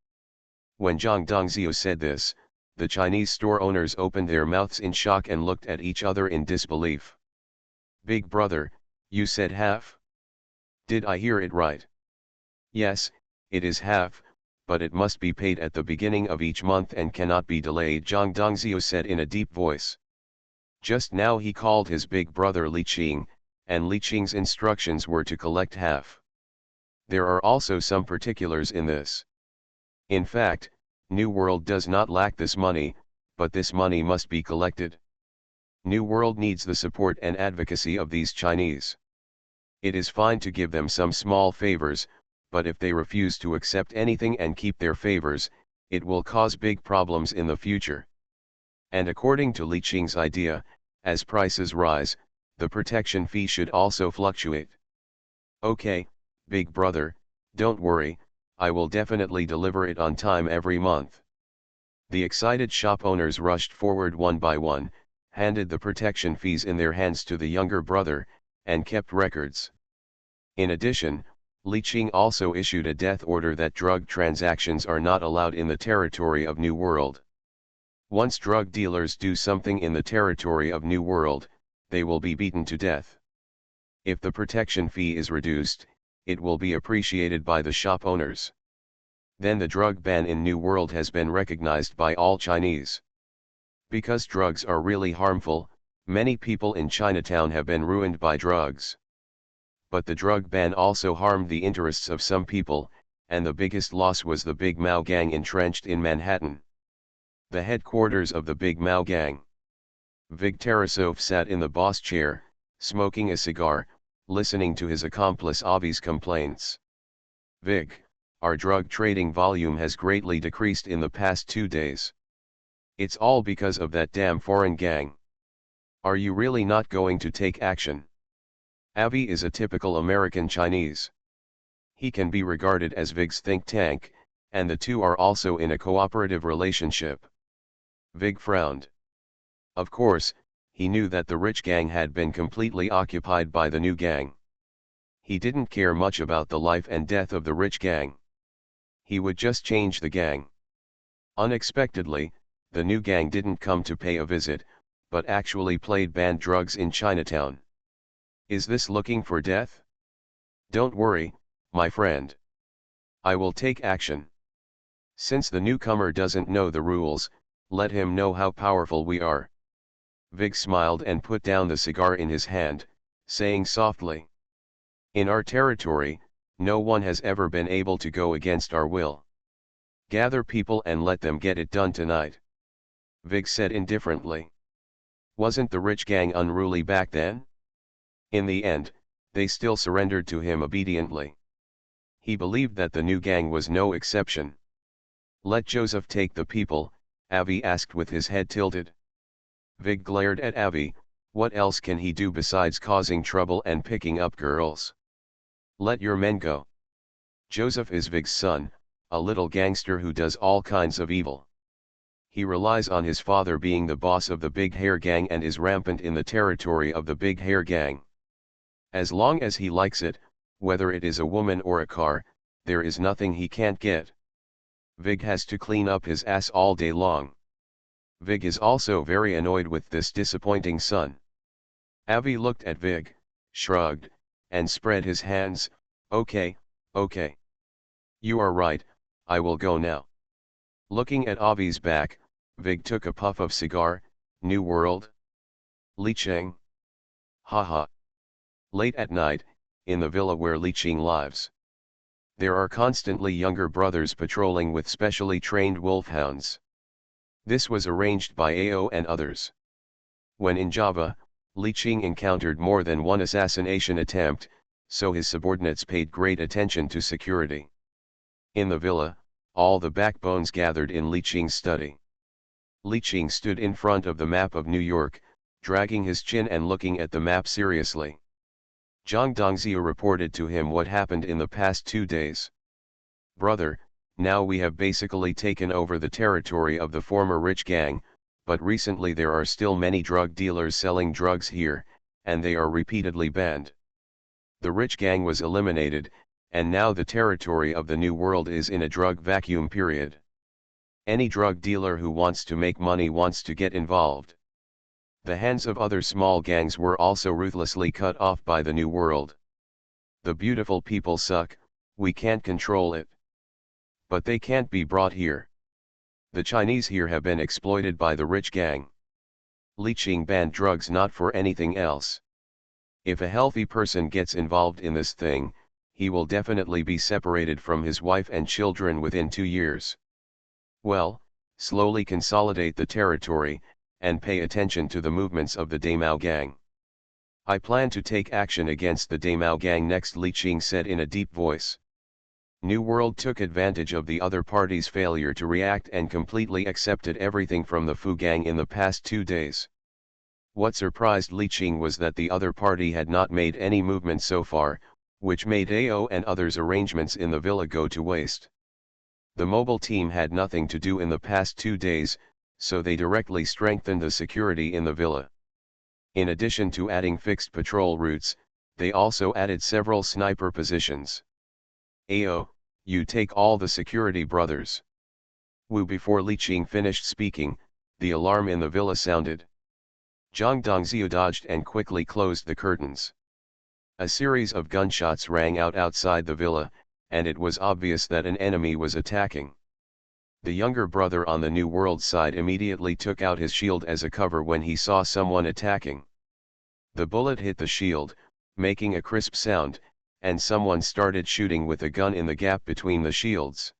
When Zhang Dongzhi said this, the Chinese store owners opened their mouths in shock and looked at each other in disbelief. Big brother, you said half? Did I hear it right? Yes, it is half, but it must be paid at the beginning of each month and cannot be delayed, Zhang Dongzhi said in a deep voice. Just now he called his big brother Li Qing, and Li Qing's instructions were to collect half. There are also some particulars in this. In fact, New World does not lack this money, but this money must be collected. New World needs the support and advocacy of these Chinese. It is fine to give them some small favors, but if they refuse to accept anything and keep their favors, it will cause big problems in the future. And according to Li Qing's idea, as prices rise, the protection fee should also fluctuate. Okay, big brother, don't worry, I will definitely deliver it on time every month. The excited shop owners rushed forward one by one, handed the protection fees in their hands to the younger brother, and kept records. In addition, Li Qing also issued a death order that drug transactions are not allowed in the territory of New World. Once drug dealers do something in the territory of New World, they will be beaten to death. If the protection fee is reduced, it will be appreciated by the shop owners. Then the drug ban in New World has been recognized by all Chinese. Because drugs are really harmful, many people in Chinatown have been ruined by drugs. But the drug ban also harmed the interests of some people, and the biggest loss was the Big Mao gang entrenched in Manhattan. The headquarters of the Big Mao gang. Vig Tarasov sat in the boss chair, smoking a cigar, listening to his accomplice Avi's complaints. Vig, our drug trading volume has greatly decreased in the past 2 days. It's all because of that damn foreign gang. Are you really not going to take action? Avi is a typical American Chinese. He can be regarded as Vig's think tank, and the two are also in a cooperative relationship. Vig frowned. Of course, he knew that the rich gang had been completely occupied by the new gang. He didn't care much about the life and death of the rich gang. He would just change the gang. Unexpectedly, the new gang didn't come to pay a visit, but actually played banned drugs in Chinatown. Is this looking for death? Don't worry, my friend. I will take action. Since the newcomer doesn't know the rules, let him know how powerful we are. Vig smiled and put down the cigar in his hand, saying softly. In our territory, no one has ever been able to go against our will. Gather people and let them get it done tonight. Vig said indifferently. Wasn't the rich gang unruly back then? In the end, they still surrendered to him obediently. He believed that the new gang was no exception. "Let Joseph take the people," Avi asked with his head tilted. Vig glared at Avi. What else can he do besides causing trouble and picking up girls? "Let your men go. Joseph is Vig's son, a little gangster who does all kinds of evil. He relies on his father being the boss of the Big Hair Gang and is rampant in the territory of the Big Hair Gang. As long as he likes it, whether it is a woman or a car, there is nothing he can't get. Vig has to clean up his ass all day long." Vig is also very annoyed with this disappointing son. Avi looked at Vig, shrugged, and spread his hands. Okay. You are right, I will go now." Looking at Avi's back, Vig took a puff of cigar. "New World? Li Cheng? Haha. Late at night, in the villa where Li Cheng lives. There are constantly younger brothers patrolling with specially trained wolfhounds. This was arranged by AO and others. When in Java, Li Cheng encountered more than one assassination attempt, so his subordinates paid great attention to security. In the villa, all the backbones gathered in Li Cheng's study. Li Cheng stood in front of the map of New York, dragging his chin and looking at the map seriously. Zhang Dongzhou reported to him what happened in the past 2 days. "Brother, now we have basically taken over the territory of the former rich gang, but recently there are still many drug dealers selling drugs here, and they are repeatedly banned. The rich gang was eliminated, and now the territory of the New World is in a drug vacuum period. Any drug dealer who wants to make money wants to get involved. The hands of other small gangs were also ruthlessly cut off by the New World. The beautiful people suck, we can't control it. But they can't be brought here. The Chinese here have been exploited by the rich gang. Li Cheng banned drugs not for anything else. If a healthy person gets involved in this thing, he will definitely be separated from his wife and children within 2 years. Well, slowly consolidate the territory, and pay attention to the movements of the Daimao gang. I plan to take action against the Daimao gang next," Li Cheng said in a deep voice. New World took advantage of the other party's failure to react and completely accepted everything from the Fu gang in the past 2 days. What surprised Li Cheng was that the other party had not made any movement so far, which made AO and others' arrangements in the villa go to waste. The mobile team had nothing to do in the past 2 days, so they directly strengthened the security in the villa. In addition to adding fixed patrol routes, they also added several sniper positions. "AO, you take all the security, brothers." Before Li Cheng finished speaking, the alarm in the villa sounded. Zhang Dongzhou dodged and quickly closed the curtains. A series of gunshots rang out outside the villa, and it was obvious that an enemy was attacking. The younger brother on the New World side immediately took out his shield as a cover when he saw someone attacking. The bullet hit the shield, making a crisp sound, and someone started shooting with a gun in the gap between the shields.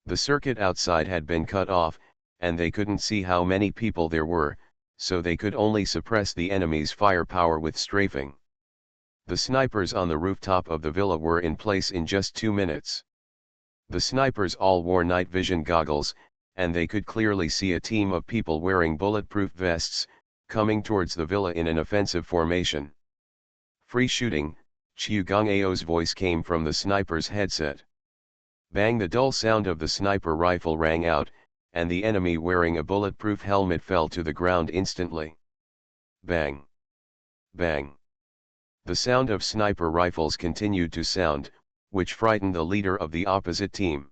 The circuit outside had been cut off, and they couldn't see how many people there were, so they could only suppress the enemy's firepower with strafing. The snipers on the rooftop of the villa were in place in just 2 minutes. The snipers all wore night vision goggles, and they could clearly see a team of people wearing bulletproof vests, coming towards the villa in an offensive formation. "Free shooting," Chiu Gong Ao's voice came from the sniper's headset. Bang! The dull sound of the sniper rifle rang out, and the enemy wearing a bulletproof helmet fell to the ground instantly. Bang! Bang! The sound of sniper rifles continued to sound, which frightened the leader of the opposite team.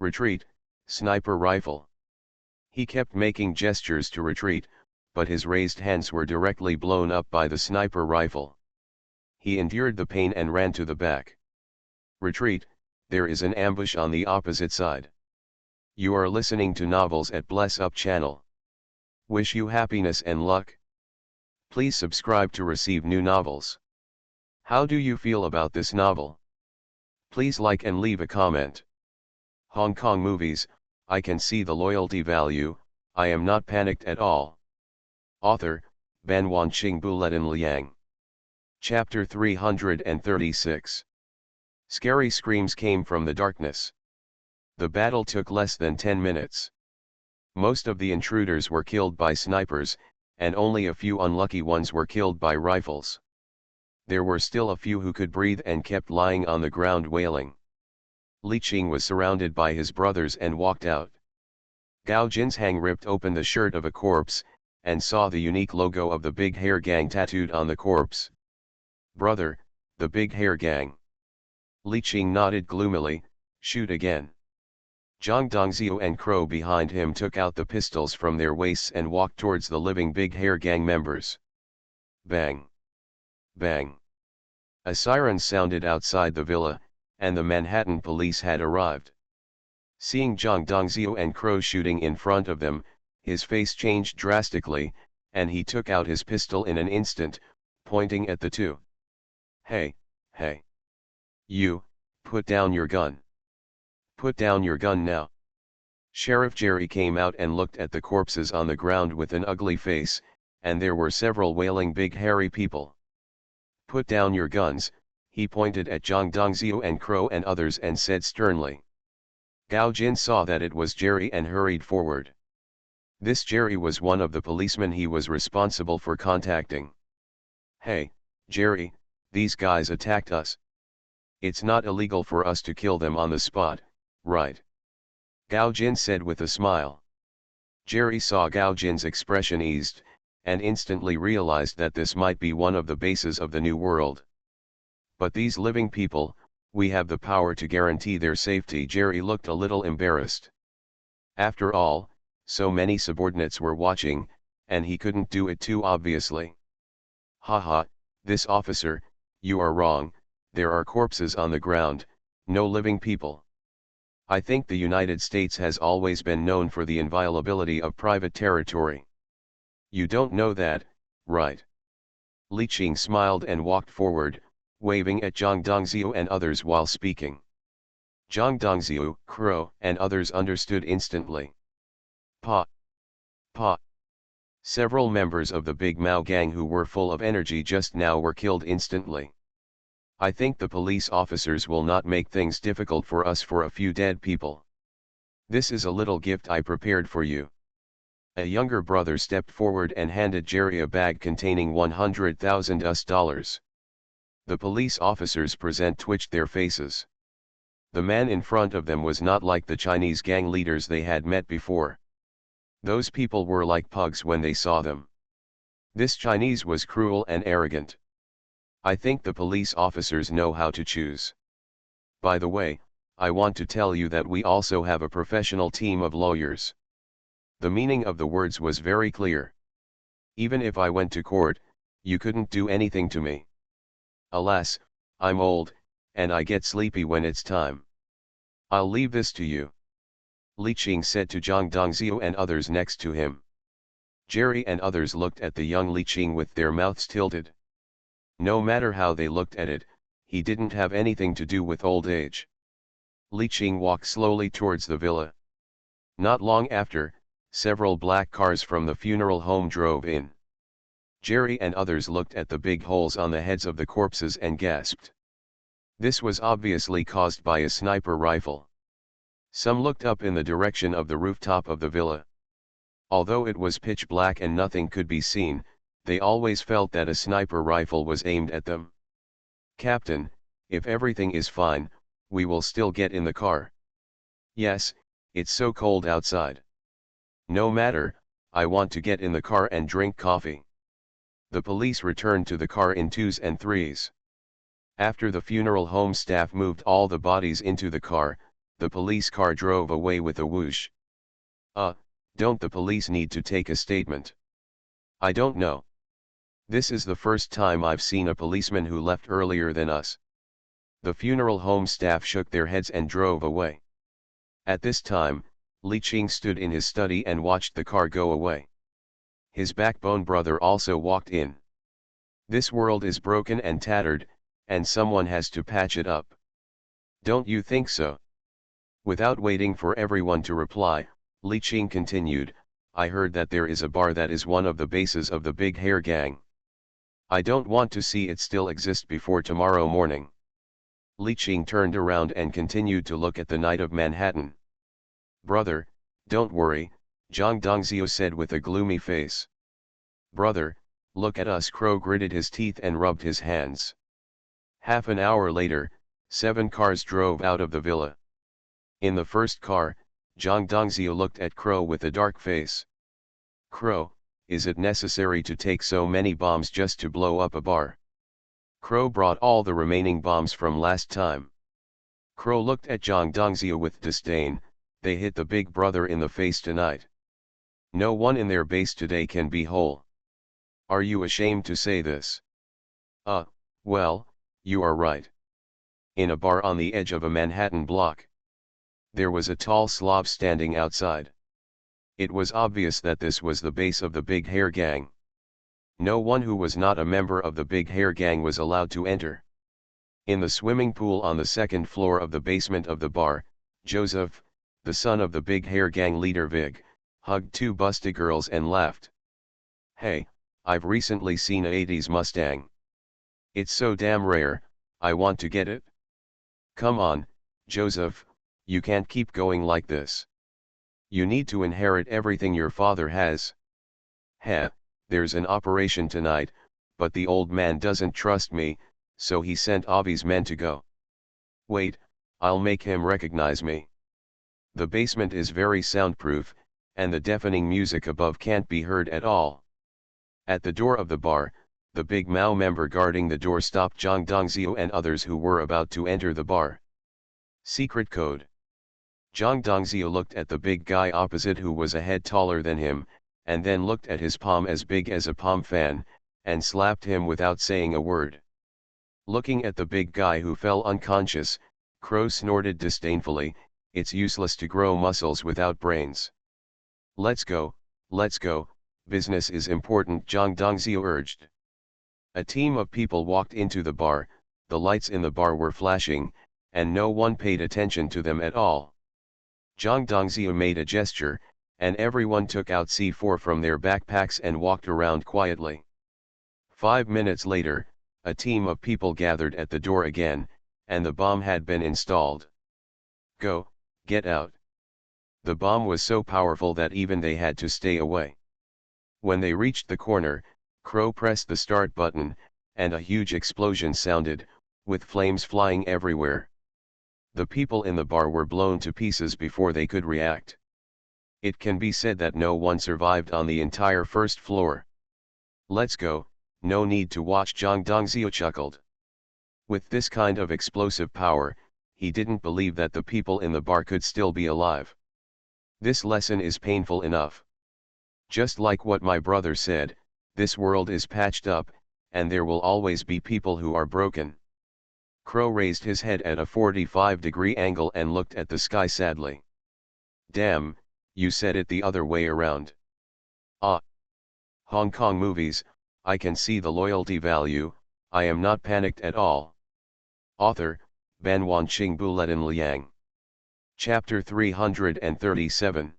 "Retreat, sniper rifle." He kept making gestures to retreat, but his raised hands were directly blown up by the sniper rifle. He endured the pain and ran to the back. "Retreat, there is an ambush on the opposite side." You are listening to Novels at Bless Up channel. Wish you happiness and luck. Please subscribe to receive new novels. How do you feel about this novel? Please like and leave a comment. Hong Kong movies, I can see the loyalty value, I am not panicked at all. Author, Ban Wanqing Buletin Liang. Chapter 336. Scary screams came from the darkness. The battle took less than 10 minutes. Most of the intruders were killed by snipers, and only a few unlucky ones were killed by rifles. There were still a few who could breathe and kept lying on the ground wailing. Li Qing was surrounded by his brothers and walked out. Gao Jinshang ripped open the shirt of a corpse, and saw the unique logo of the Big Hair Gang tattooed on the corpse. "Brother, the Big Hair Gang." Li Qing nodded gloomily, "Shoot again." Zhang Dongzhou and Crow behind him took out the pistols from their waists and walked towards the living Big Hair Gang members. Bang! Bang! A siren sounded outside the villa, and the Manhattan police had arrived. Seeing Zhang Dongzhou and Crow shooting in front of them, his face changed drastically, and he took out his pistol in an instant, pointing at the two. "Hey, hey! You, put down your gun. Put down your gun now." Sheriff Jerry came out and looked at the corpses on the ground with an ugly face, and there were several wailing big hairy people. "Put down your guns," he pointed at Zhang Dongzhou and Crow and others and said sternly. Gao Jin saw that it was Jerry and hurried forward. This Jerry was one of the policemen he was responsible for contacting. "Hey, Jerry, these guys attacked us. It's not illegal for us to kill them on the spot, right?" Gao Jin said with a smile. Jerry saw Gao Jin's expression eased, and instantly realized that this might be one of the bases of the New World. "But these living people, we have the power to guarantee their safety." Jerry looked a little embarrassed. After all, so many subordinates were watching, and he couldn't do it too obviously. "Haha, this officer, you are wrong, there are corpses on the ground, no living people. I think the United States has always been known for the inviolability of private territory. You don't know that, right?" Li Qing smiled and walked forward, waving at Zhang Dongzhou and others while speaking. Zhang Dongzhou, Crow, and others understood instantly. Pa! Pa! Several members of the Big Mao gang who were full of energy just now were killed instantly. I think the police officers will not make things difficult for us for a few dead people. This is a little gift I prepared for you. A younger brother stepped forward and handed Jerry a bag containing $100,000. The police officers present twitched their faces. The man in front of them was not like the Chinese gang leaders they had met before. Those people were like pugs when they saw them. This Chinese was cruel and arrogant. I think the police officers know how to choose. By the way, I want to tell you that we also have a professional team of lawyers. The meaning of the words was very clear. Even if I went to court, you couldn't do anything to me. Alas, I'm old, and I get sleepy when it's time. I'll leave this to you. Li Qing said to Zhang Dongzhou and others next to him. Jerry and others looked at the young Li Qing with their mouths tilted. No matter how they looked at it, he didn't have anything to do with old age. Li Qing walked slowly towards the villa. Not long after, several black cars from the funeral home drove in. Jerry and others looked at the big holes on the heads of the corpses and gasped. This was obviously caused by a sniper rifle. Some looked up in the direction of the rooftop of the villa. Although it was pitch black and nothing could be seen, they always felt that a sniper rifle was aimed at them. "Captain, if everything is fine, we will still get in the car." "Yes, it's so cold outside." "No matter, I want to get in the car and drink coffee." The police returned to the car in twos and threes. After the funeral home staff moved all the bodies into the car, the police car drove away with a whoosh. Don't the police need to take a statement?" "I don't know. This is the first time I've seen a policeman who left earlier than us." The funeral home staff shook their heads and drove away. At this time, Li Qing stood in his study and watched the car go away. His backbone brother also walked in. "This world is broken and tattered, and someone has to patch it up. Don't you think so?" Without waiting for everyone to reply, Li Qing continued, "I heard that there is a bar that is one of the bases of the Big Hair Gang. I don't want to see it still exist before tomorrow morning. Li Qing turned around and continued to look at the night of Manhattan. Brother, don't worry, Zhang Dongzhou said with a gloomy face. Brother, look at us. Crow gritted his teeth and rubbed his hands. Half an hour later, 7 cars drove out of the villa. In the first car, Zhang Dongzhou looked at Crow with a dark face. Crow, is it necessary to take so many bombs just to blow up a bar? Crow brought all the remaining bombs from last time. Crow looked at Zhang Dongzhou with disdain. They hit the big brother in the face tonight. No one in their base today can be whole. Are you ashamed to say this? Well, you are right. In a bar on the edge of a Manhattan block, there was a tall Slav standing outside. It was obvious that this was the base of the Big Hair Gang. No one who was not a member of the Big Hair Gang was allowed to enter. In the swimming pool on the second floor of the basement of the bar, Joseph, the son of the Big Hair Gang leader Vig, hugged 2 busty girls and laughed. Hey, I've recently seen a 80s Mustang. It's so damn rare, I want to get it. Come on, Joseph, you can't keep going like this. You need to inherit everything your father has. Heh, there's an operation tonight, but the old man doesn't trust me, so he sent Avi's men to go. Wait, I'll make him recognize me. The basement is very soundproof, and the deafening music above can't be heard at all. At the door of the bar, the Big Mao member guarding the door stopped Zhang Dongzhou and others who were about to enter the bar. Secret code. Zhang Dongzhou looked at the big guy opposite who was a head taller than him, and then looked at his palm as big as a palm fan, and slapped him without saying a word. Looking at the big guy who fell unconscious, Crow snorted disdainfully, it's useless to grow muscles without brains. Let's go, business is important, Zhang Dongzhou urged. A team of people walked into the bar, the lights in the bar were flashing, and no one paid attention to them at all. Zhang Dongzhou made a gesture, and everyone took out C4 from their backpacks and walked around quietly. 5 minutes later, a team of people gathered at the door again, and the bomb had been installed. Go, get out. The bomb was so powerful that even they had to stay away. When they reached the corner, Crow pressed the start button, and a huge explosion sounded, with flames flying everywhere. The people in the bar were blown to pieces before they could react. It can be said that no one survived on the entire first floor. Let's go, no need to watch, Zhang Dongzhou chuckled. With this kind of explosive power, he didn't believe that the people in the bar could still be alive. This lesson is painful enough. Just like what my brother said, this world is patched up, and there will always be people who are broken. Crow raised his head at a 45-degree angle and looked at the sky sadly. Damn, you said it the other way around. Ah. Hong Kong movies, I can see the loyalty value, I am not panicked at all. Author, Ban Wanqing Bulletin Liang. Chapter 337.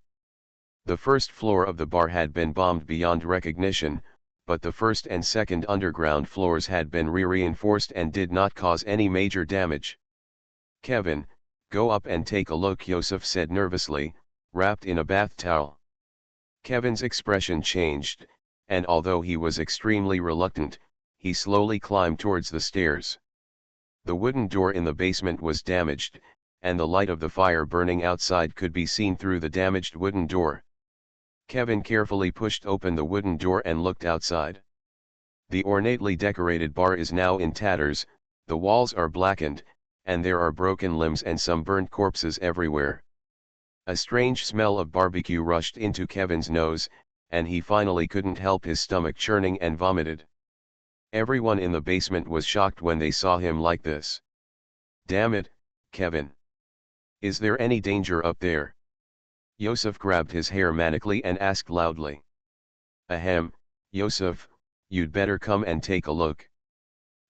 The first floor of the bar had been bombed beyond recognition, but the first and second underground floors had been reinforced and did not cause any major damage. Kevin, go up and take a look, Yosef said nervously, wrapped in a bath towel. Kevin's expression changed, and although he was extremely reluctant, he slowly climbed towards the stairs. The wooden door in the basement was damaged, and the light of the fire burning outside could be seen through the damaged wooden door. Kevin carefully pushed open the wooden door and looked outside. The ornately decorated bar is now in tatters, the walls are blackened, and there are broken limbs and some burnt corpses everywhere. A strange smell of barbecue rushed into Kevin's nose, and he finally couldn't help his stomach churning and vomited. Everyone in the basement was shocked when they saw him like this. Damn it, Kevin. Is there any danger up there? Yosef grabbed his hair manically and asked loudly. Ahem, Yosef, you'd better come and take a look.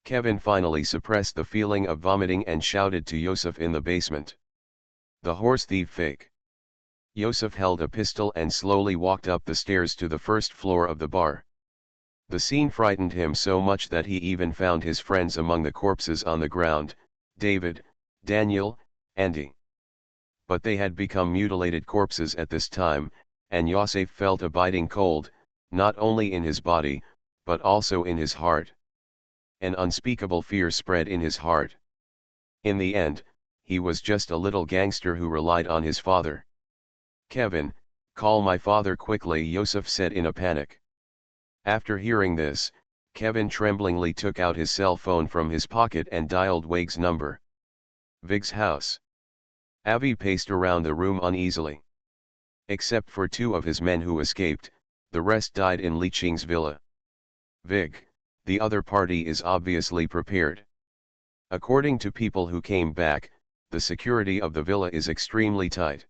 Kevin finally suppressed the feeling of vomiting and shouted to Yosef in the basement. The horse thief fake. Yosef held a pistol and slowly walked up the stairs to the first floor of the bar. The scene frightened him so much that he even found his friends among the corpses on the ground, David, Daniel, Andy. But they had become mutilated corpses at this time, and Yosef felt a biting cold, not only in his body, but also in his heart. An unspeakable fear spread in his heart. In the end, he was just a little gangster who relied on his father. "Kevin, call my father quickly," Yosef said in a panic. After hearing this, Kevin tremblingly took out his cell phone from his pocket and dialed Waig's number. Vig's house. Avi paced around the room uneasily. Except for 2 of his men who escaped, the rest died in Li Qing's villa. Vig, the other party is obviously prepared. According to people who came back, the security of the villa is extremely tight.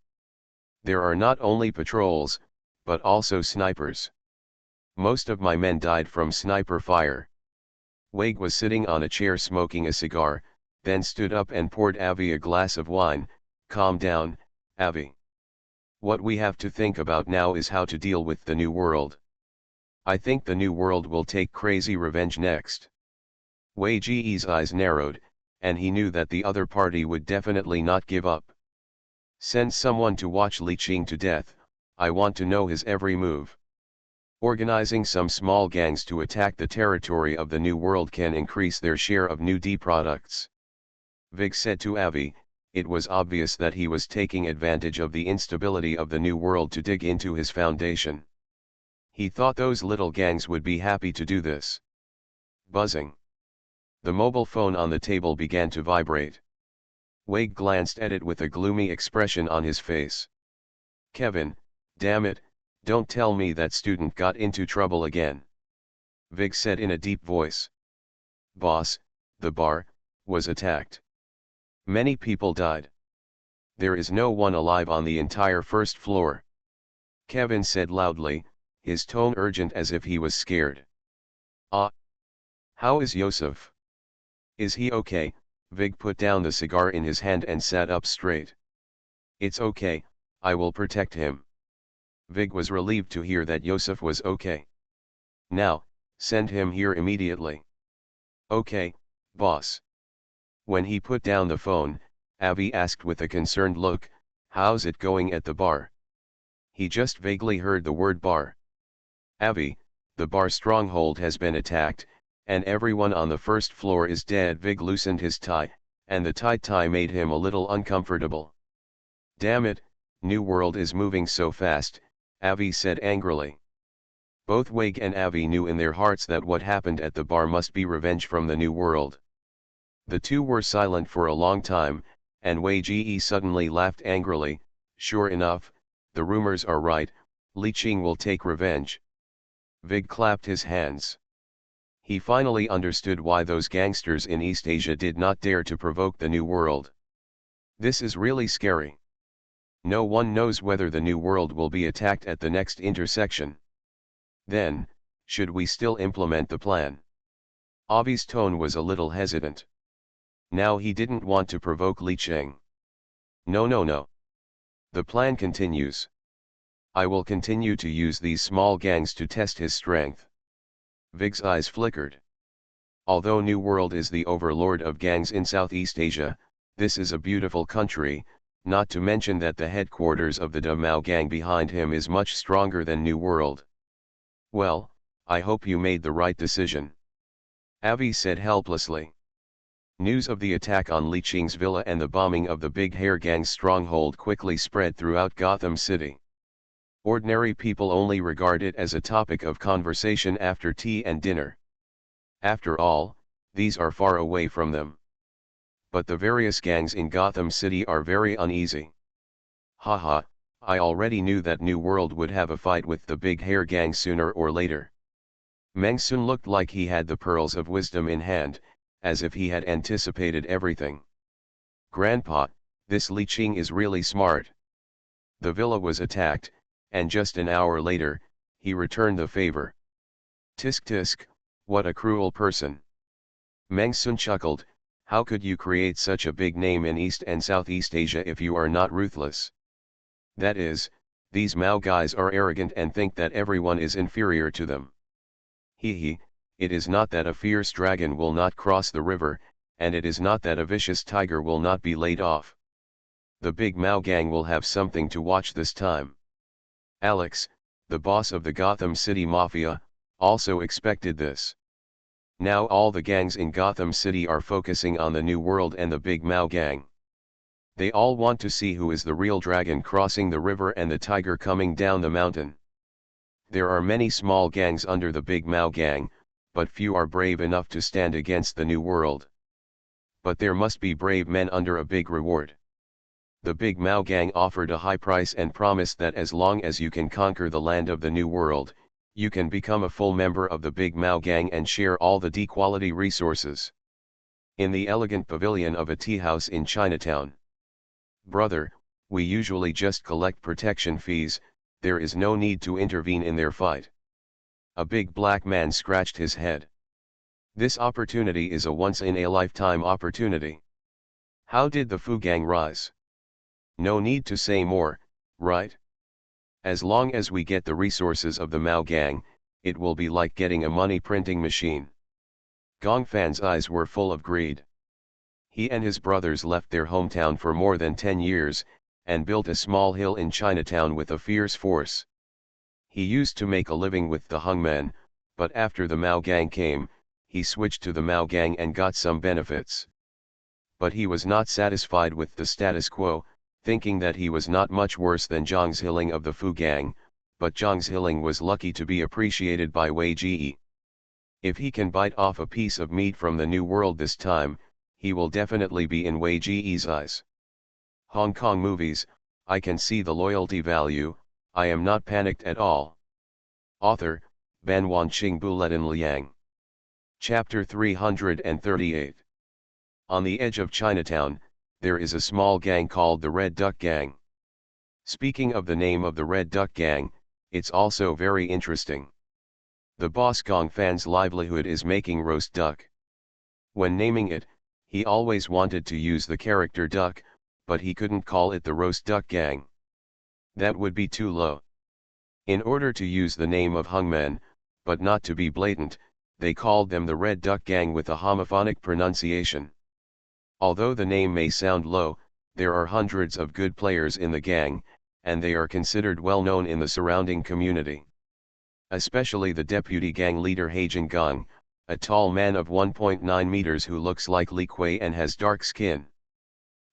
There are not only patrols, but also snipers. Most of my men died from sniper fire. Waig was sitting on a chair smoking a cigar, then stood up and poured Avi a glass of wine. "Calm down, Avi. What we have to think about now is how to deal with the new world. I think the new world will take crazy revenge next." Wei's eyes narrowed, and he knew that the other party would definitely not give up. "Send someone to watch Li Qing to death. I want to know his every move. Organizing some small gangs to attack the territory of the New World can increase their share of new D products." Vig said to Avi. It was obvious that he was taking advantage of the instability of the New World to dig into his foundation. He thought those little gangs would be happy to do this. Buzzing. The mobile phone on the table began to vibrate. Waig glanced at it with a gloomy expression on his face. "Kevin, damn it, don't tell me that student got into trouble again," Vig said in a deep voice. "Boss, the bar was attacked. Many people died. There is no one alive on the entire first floor," Kevin said loudly, his tone urgent as if he was scared. "Ah. How is Yosef? Is he okay?" Vig put down the cigar in his hand and sat up straight. "It's okay, I will protect him." Vig was relieved to hear that Yosef was okay. "Now, send him here immediately." "Okay, boss." When he put down the phone, Avi asked with a concerned look, "How's it going at the bar?" He just vaguely heard the word bar. "Avi, the bar stronghold has been attacked, and everyone on the first floor is dead." Vig loosened his tie, and the tight tie made him a little uncomfortable. "Damn it, New World is moving so fast," Avi said angrily. Both Waig and Avi knew in their hearts that what happened at the bar must be revenge from the New World. The two were silent for a long time, and Wei suddenly laughed angrily. "Sure enough, the rumors are right, Li Qing will take revenge." Vig clapped his hands. He finally understood why those gangsters in East Asia did not dare to provoke the New World. This is really scary. No one knows whether the New World will be attacked at the next intersection. Then, should we still implement the plan? Avi's tone was a little hesitant. Now he didn't want to provoke Li Qing. No. The plan continues. I will continue to use these small gangs to test his strength. Vig's eyes flickered. Although New World is the overlord of gangs in Southeast Asia, this is a beautiful country, not to mention that the headquarters of the Da Mao gang behind him is much stronger than New World. Well, I hope you made the right decision, Avi said helplessly. News of the attack on Li Qing's villa and the bombing of the Big Hair Gang's stronghold quickly spread throughout Gotham City. Ordinary people only regard it as a topic of conversation after tea and dinner. After all, these are far away from them. But the various gangs in Gotham City are very uneasy. Haha, I already knew that New World would have a fight with the Big Hair Gang sooner or later. Meng Sun looked like he had the pearls of wisdom in hand, as if he had anticipated everything. Grandpa, this Li Qing is really smart. The villa was attacked, and just an hour later, he returned the favor. Tisk tisk, what a cruel person. Meng Sun chuckled, how could you create such a big name in East and Southeast Asia if you are not ruthless? That is, these Mao guys are arrogant and think that everyone is inferior to them. He, it is not that a fierce dragon will not cross the river, and it is not that a vicious tiger will not be laid off. The Big Mao gang will have something to watch this time. Alex, the boss of the Gotham City Mafia, also expected this. Now all the gangs in Gotham City are focusing on the New World and the Big Mao gang. They all want to see who is the real dragon crossing the river and the tiger coming down the mountain. There are many small gangs under the Big Mao gang, but few are brave enough to stand against the New World. But there must be brave men under a big reward. The Big Mao gang offered a high price and promised that as long as you can conquer the land of the New World, you can become a full member of the Big Mao gang and share all the D-quality resources. In the elegant pavilion of a tea house in Chinatown. Brother, we usually just collect protection fees, there is no need to intervene in their fight. A big black man scratched his head. This opportunity is a once-in-a-lifetime opportunity. How did the Fu gang rise? No need to say more, right? As long as we get the resources of the Mao gang, it will be like getting a money printing machine. Gong Fan's eyes were full of greed. He and his brothers left their hometown for more than 10 years, and built a small hill in Chinatown with a fierce force. He used to make a living with the hungmen, but after the Mao gang came, he switched to the Mao gang and got some benefits. But he was not satisfied with the status quo, thinking that he was not much worse than Zhang's Hilling of the Fu gang, but Zhang's Hilling was lucky to be appreciated by Wei Ji. If he can bite off a piece of meat from the New World this time, he will definitely be in Wei Ji's eyes. Hong Kong movies, I can see the loyalty value, I am not panicked at all. Author, Ban Wanqing Buletin Liang. Chapter 338. On the edge of Chinatown, there is a small gang called the Red Duck Gang. Speaking of the name of the Red Duck Gang, it's also very interesting. The boss Gong Fan's livelihood is making roast duck. When naming it, he always wanted to use the character duck, but he couldn't call it the Roast Duck Gang. That would be too low. In order to use the name of hungmen, but not to be blatant, they called them the Red Duck Gang with a homophonic pronunciation. Although the name may sound low, there are hundreds of good players in the gang, and they are considered well known in the surrounding community. Especially the deputy gang leader Heijin Gong, a tall man of 1.9 meters who looks like Li Kuei and has dark skin.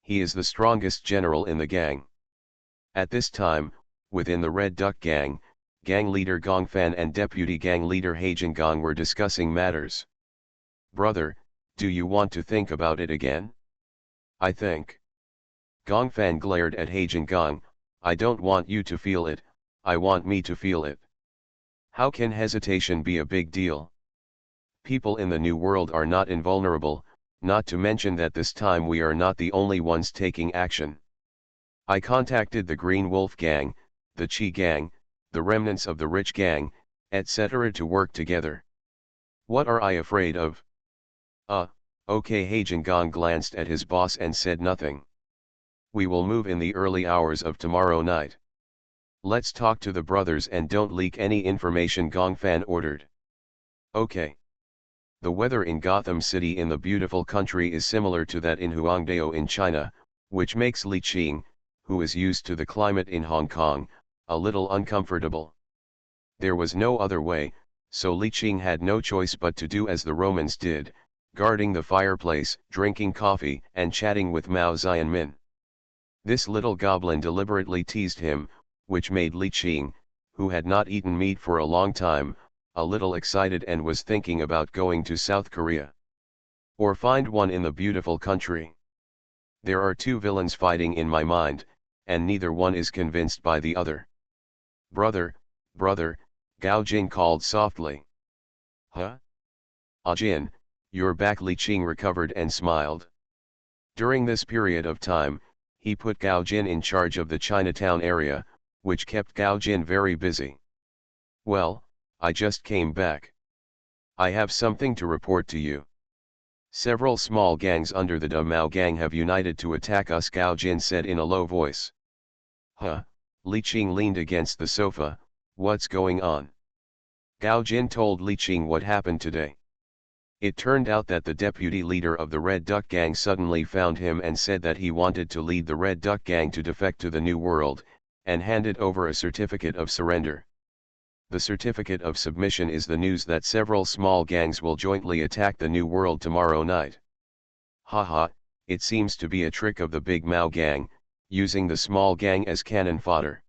He is the strongest general in the gang. At this time, within the Red Duck Gang, gang leader Gong Fan and deputy gang leader Heijin Gong were discussing matters. Brother, do you want to think about it again? I think. Gong Fan glared at Heijin Gong, I don't want you to feel it, I want me to feel it. How can hesitation be a big deal? People in the New World are not invulnerable, not to mention that this time we are not the only ones taking action. I contacted the Green Wolf Gang, the Chi Gang, the remnants of the Rich Gang, etc. to work together. What are I afraid of? Okay. Heijin Gong glanced at his boss and said nothing. We will move in the early hours of tomorrow night. Let's talk to the brothers and don't leak any information, Gong Fan ordered. Okay. The weather in Gotham City in the beautiful country is similar to that in Huangdao in China, which makes Li Qing, who is used to the climate in Hong Kong, a little uncomfortable. There was no other way, so Li Qing had no choice but to do as the Romans did, guarding the fireplace, drinking coffee, and chatting with Mao Xianmin. This little goblin deliberately teased him, which made Li Qing, who had not eaten meat for a long time, a little excited and was thinking about going to South Korea. Or find one in the beautiful country. There are two villains fighting in my mind, and neither one is convinced by the other. Brother, Gao Jin called softly. Huh? Ah Jin, you're back. Li Qing recovered and smiled. During this period of time, he put Gao Jin in charge of the Chinatown area, which kept Gao Jin very busy. Well, I just came back. I have something to report to you. Several small gangs under the Da Mao gang have united to attack us, Gao Jin said in a low voice. Huh? Li Qing leaned against the sofa, what's going on? Gao Jin told Li Qing what happened today. It turned out that the deputy leader of the Red Duck Gang suddenly found him and said that he wanted to lead the Red Duck Gang to defect to the New World, and handed over a certificate of surrender. The certificate of submission is the news that several small gangs will jointly attack the New World tomorrow night. Haha, it seems to be a trick of the Big Mao Gang, using the small gang as cannon fodder.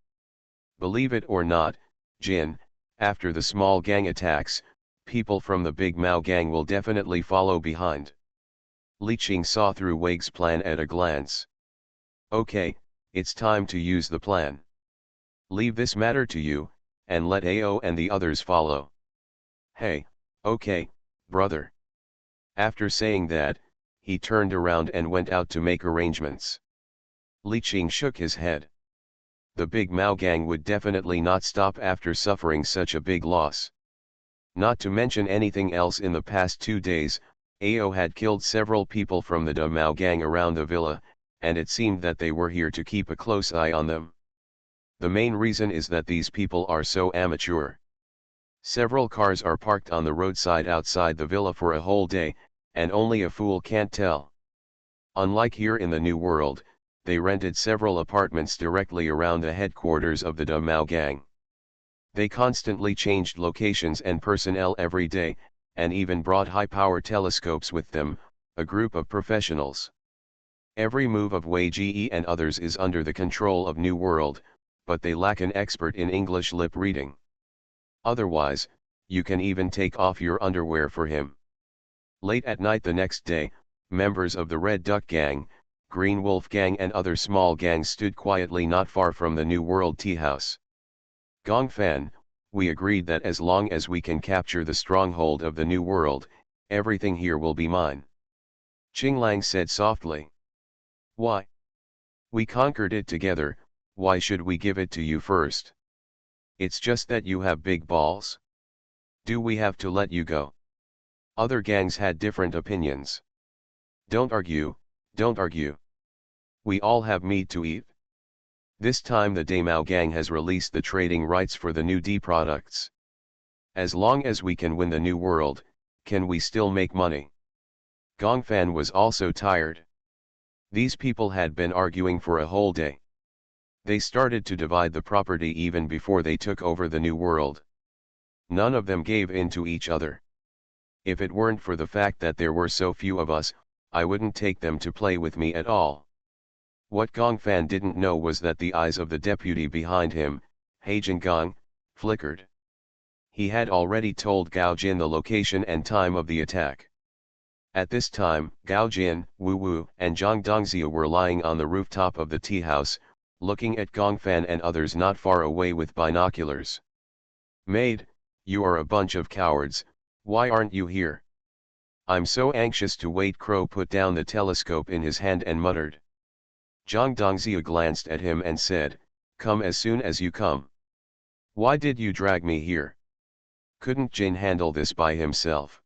Believe it or not, Jin, after the small gang attacks, people from the Big Mao Gang will definitely follow behind. Li Qing saw through Wei's plan at a glance. Okay, it's time to use the plan. Leave this matter to you, and let AO and the others follow. Hey, okay, brother. After saying that, he turned around and went out to make arrangements. Li Qing shook his head. The Big Mao Gang would definitely not stop after suffering such a big loss. Not to mention anything else, in the past 2 days, AO had killed several people from the Da Mao Gang around the villa, and it seemed that they were here to keep a close eye on them. The main reason is that these people are so amateur. Several cars are parked on the roadside outside the villa for a whole day, and only a fool can't tell. Unlike here in the New World, they rented several apartments directly around the headquarters of the Da Mao Gang. They constantly changed locations and personnel every day, and even brought high-power telescopes with them, a group of professionals. Every move of Wei Ge and others is under the control of New World, but they lack an expert in English lip reading. Otherwise, you can even take off your underwear for him. Late at night the next day, members of the Red Duck Gang, Green Wolf Gang and other small gangs stood quietly not far from the New World tea house. Gong Fan, we agreed that as long as we can capture the stronghold of the New World, everything here will be mine. Qing Lang said softly. Why? We conquered it together, why should we give it to you first? It's just that you have big balls. Do we have to let you go? Other gangs had different opinions. Don't argue, don't argue. We all have meat to eat. This time the Da Mao Gang has released the trading rights for the new D products. As long as we can win the New World, can we still make money? Gong Fan was also tired. These people had been arguing for a whole day. They started to divide the property even before they took over the New World. None of them gave in to each other. If it weren't for the fact that there were so few of us, I wouldn't take them to play with me at all. What Gong Fan didn't know was that the eyes of the deputy behind him, Heijin Gong, flickered. He had already told Gao Jin the location and time of the attack. At this time, Gao Jin, Wu Wu, and Zhang Dongzia were lying on the rooftop of the tea house, looking at Gong Fan and others not far away with binoculars. Maid, you are a bunch of cowards, why aren't you here? I'm so anxious to wait. Crow put down the telescope in his hand and muttered. Zhang Dongzia glanced at him and said, come as soon as you come. Why did you drag me here? Couldn't Jin handle this by himself?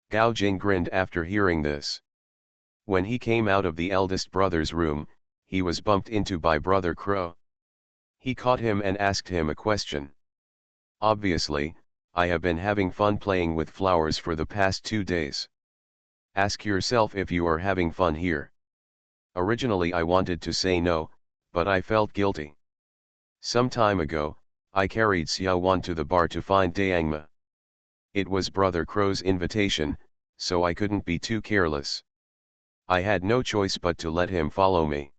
Gao Jin grinned after hearing this. When he came out of the eldest brother's room, he was bumped into by Brother Crow. He caught him and asked him a question. Obviously, I have been having fun playing with flowers for the past 2 days. Ask yourself if you are having fun here. Originally I wanted to say no, but I felt guilty. Some time ago, I carried Xiao Wan to the bar to find Dayangma. It was Brother Crow's invitation, so I couldn't be too careless. I had no choice but to let him follow me.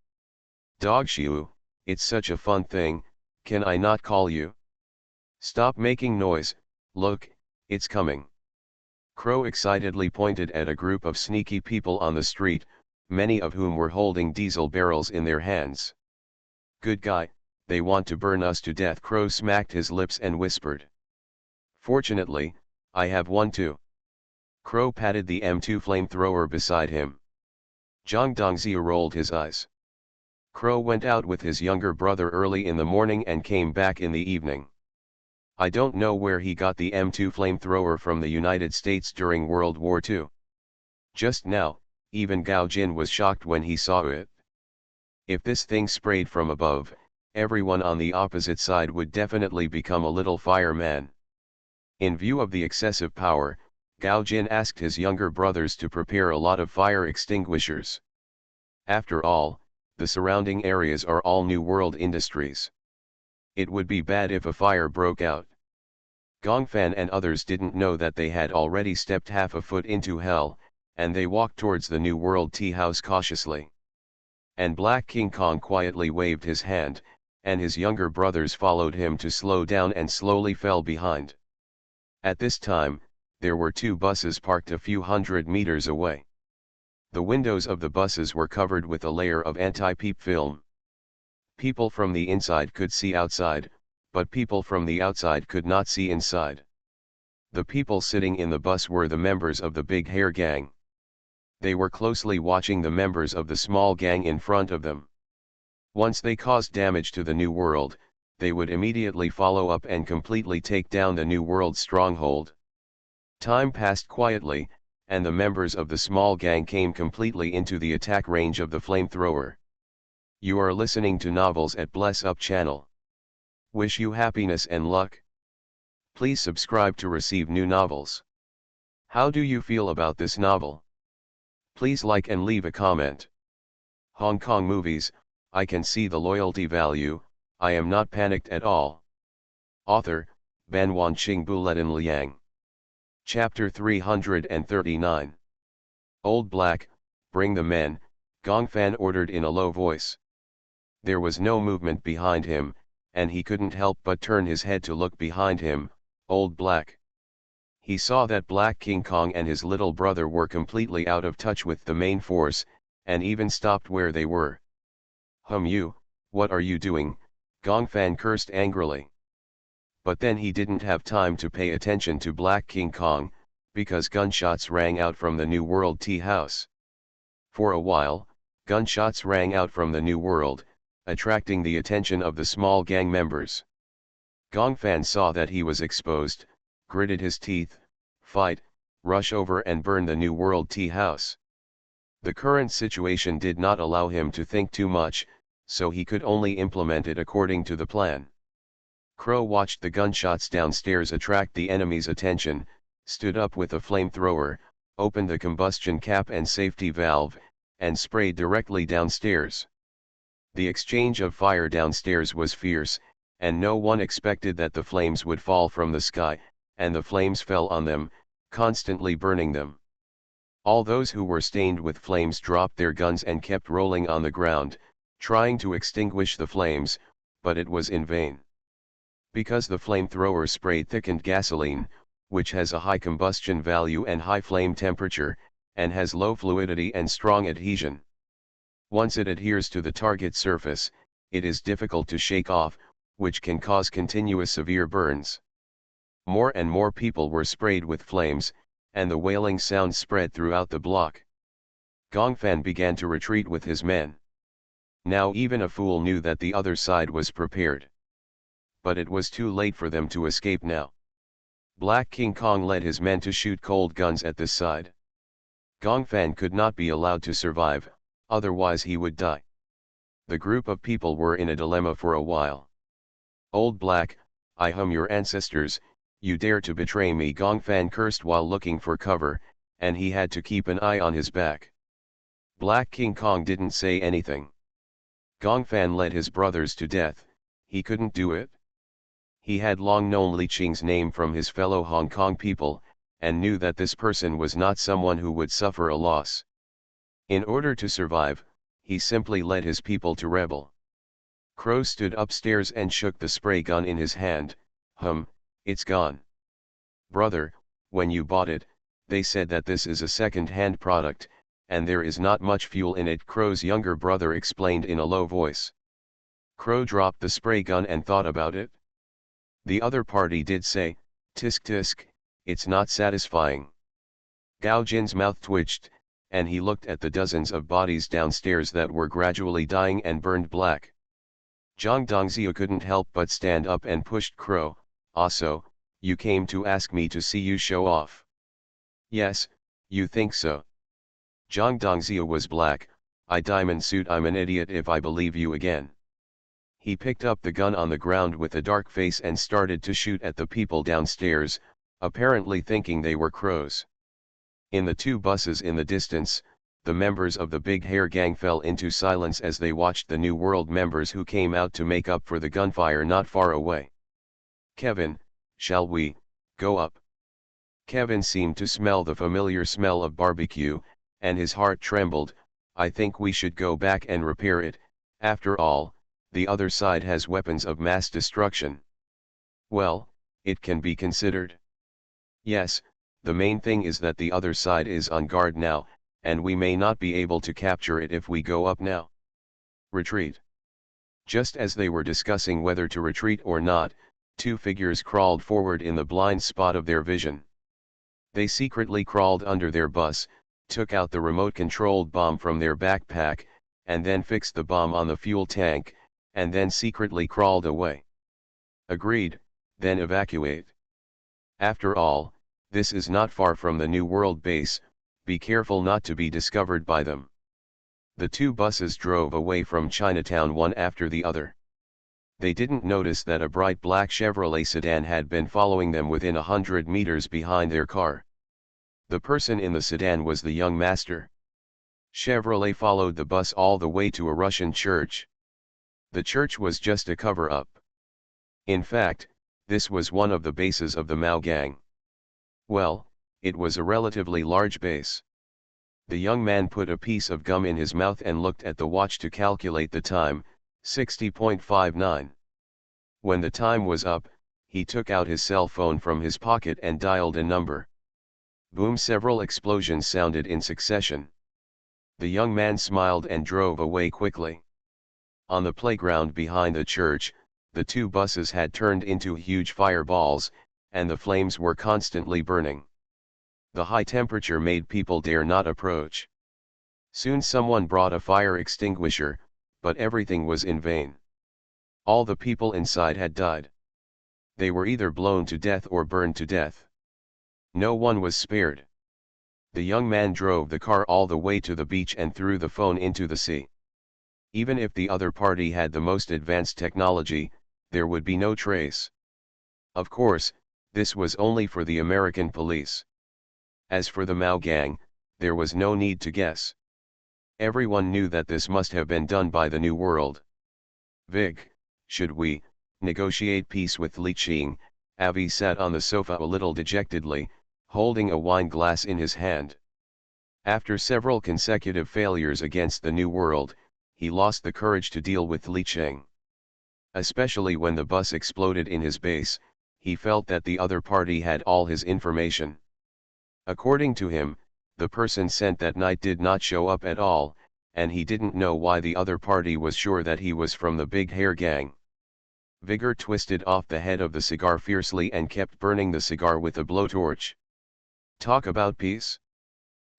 Dog Xiu, it's such a fun thing, can I not call you? Stop making noise, look, it's coming. Crow excitedly pointed at a group of sneaky people on the street, many of whom were holding diesel barrels in their hands. Good guy, they want to burn us to death. Crow smacked his lips and whispered. Fortunately, I have one too. Crow patted the M2 flamethrower beside him. Zhang Dongzia rolled his eyes. Crow went out with his younger brother early in the morning and came back in the evening. I don't know where he got the M2 flamethrower from the United States during World War II. Just now, even Gao Jin was shocked when he saw it. If this thing sprayed from above, everyone on the opposite side would definitely become a little fireman. In view of the excessive power, Gao Jin asked his younger brothers to prepare a lot of fire extinguishers. After all, the surrounding areas are all New World industries. It would be bad if a fire broke out. Gongfan and others didn't know that they had already stepped half a foot into hell, and they walked towards the New World tea house cautiously. And Black King Kong quietly waved his hand, and his younger brothers followed him to slow down and slowly fell behind. At this time, there were two buses parked a few hundred meters away. The windows of the buses were covered with a layer of anti-peep film. People from the inside could see outside, but people from the outside could not see inside. The people sitting in the bus were the members of the big hair gang. They were closely watching the members of the small gang in front of them. Once they caused damage to the New World, they would immediately follow up and completely take down the New World stronghold. Time passed quietly, and the members of the small gang came completely into the attack range of the flamethrower. You are listening to Novels at Bless Up channel. Wish you happiness and luck. Please subscribe to receive new novels. How do you feel about this novel? Please like and leave a comment. Hong Kong movies, I can see the loyalty value, I am not panicked at all. Author, Ban Wanqing Buletin Liang. Chapter 339. Old Black, bring the men, Gongfan ordered in a low voice. There was no movement behind him, and he couldn't help but turn his head to look behind him. Old Black. He saw that Black King Kong and his little brother were completely out of touch with the main force, and even stopped where they were. You, what are you doing? Gongfan cursed angrily. But then he didn't have time to pay attention to Black King Kong, because gunshots rang out from the New World tea house. For a while, gunshots rang out from the New World, attracting the attention of the small gang members. Gongfan saw that he was exposed, gritted his teeth, fight, rush over and burn the New World tea house. The current situation did not allow him to think too much, so he could only implement it according to the plan. Crow watched the gunshots downstairs attract the enemy's attention, stood up with a flamethrower, opened the combustion cap and safety valve, and sprayed directly downstairs. The exchange of fire downstairs was fierce, and no one expected that the flames would fall from the sky, and the flames fell on them, constantly burning them. All those who were stained with flames dropped their guns and kept rolling on the ground, trying to extinguish the flames, but it was in vain. Because the flamethrower sprayed thickened gasoline, which has a high combustion value and high flame temperature, and has low fluidity and strong adhesion. Once it adheres to the target surface, it is difficult to shake off, which can cause continuous severe burns. More and more people were sprayed with flames, and the wailing sound spread throughout the block. Gongfan began to retreat with his men. Now even a fool knew that the other side was prepared. But it was too late for them to escape now. Black King Kong led his men to shoot cold guns at this side. Gongfan could not be allowed to survive, otherwise he would die. The group of people were in a dilemma for a while. Old Black, I am your ancestors, you dare to betray me, Gongfan cursed while looking for cover, and he had to keep an eye on his back. Black King Kong didn't say anything. Gongfan led his brothers to death, he couldn't do it. He had long known Li Qing's name from his fellow Hong Kong people, and knew that this person was not someone who would suffer a loss. In order to survive, he simply led his people to rebel. Crow stood upstairs and shook the spray gun in his hand. It's gone. Brother, when you bought it, they said that this is a second-hand product, and there is not much fuel in it, Crow's younger brother explained in a low voice. Crow dropped the spray gun and thought about it. The other party did say, tisk tisk, it's not satisfying. Gao Jin's mouth twitched, and he looked at the dozens of bodies downstairs that were gradually dying and burned black. Zhang Dongzhou couldn't help but stand up and pushed Crow. Also, you came to ask me to see you show off. Yes, you think so. Zhang Dongzhou was black. I diamond suit, I'm an idiot if I believe you again. He picked up the gun on the ground with a dark face and started to shoot at the people downstairs. apparently thinking they were crows. In the two buses in the distance, the members of the Big Hair Gang fell into silence as they watched the New World members who came out to make up for the gunfire not far away. "Kevin, shall we go up?" Kevin seemed to smell the familiar smell of barbecue, and his heart trembled. "I think we should go back and repair it. After all, the other side has weapons of mass destruction." "Well, it can be considered. Yes, the main thing is that the other side is on guard now, and we may not be able to capture it if we go up now." "Retreat." Just as they were discussing whether to retreat or not, two figures crawled forward in the blind spot of their vision. They secretly crawled under their bus, took out the remote-controlled bomb from their backpack, and then fixed the bomb on the fuel tank, and then secretly crawled away. "Agreed, then evacuate. After all, this is not far from the New World base, be careful not to be discovered by them." The two buses drove away from Chinatown one after the other. They didn't notice that a bright black Chevrolet sedan had been following them within 100 meters behind their car. The person in the sedan was the young master. Chevrolet followed the bus all the way to a Russian church. The church was just a cover-up. In fact, this was one of the bases of the Mao gang. Well, it was a relatively large base. The young man put a piece of gum in his mouth and looked at the watch to calculate the time, 60.59. When the time was up, he took out his cell phone from his pocket and dialed a number. Boom! Several explosions sounded in succession. The young man smiled and drove away quickly. On the playground behind the church, the two buses had turned into huge fireballs, and the flames were constantly burning. The high temperature made people dare not approach. Soon someone brought a fire extinguisher, but everything was in vain. All the people inside had died. They were either blown to death or burned to death. No one was spared. The young man drove the car all the way to the beach and threw the phone into the sea. Even if the other party had the most advanced technology, there would be no trace. Of course, this was only for the American police. As for the Mao gang, there was no need to guess. Everyone knew that this must have been done by the New World. "Vig, should we negotiate peace with Li Qing?" Avi sat on the sofa a little dejectedly, holding a wine glass in his hand. After several consecutive failures against the New World, he lost the courage to deal with Li Qing. Especially when the bus exploded in his base, he felt that the other party had all his information. According to him, the person sent that night did not show up at all, and he didn't know why the other party was sure that he was from the Big Hair Gang. Vigor twisted off the head of the cigar fiercely and kept burning the cigar with a blowtorch. "Talk about peace?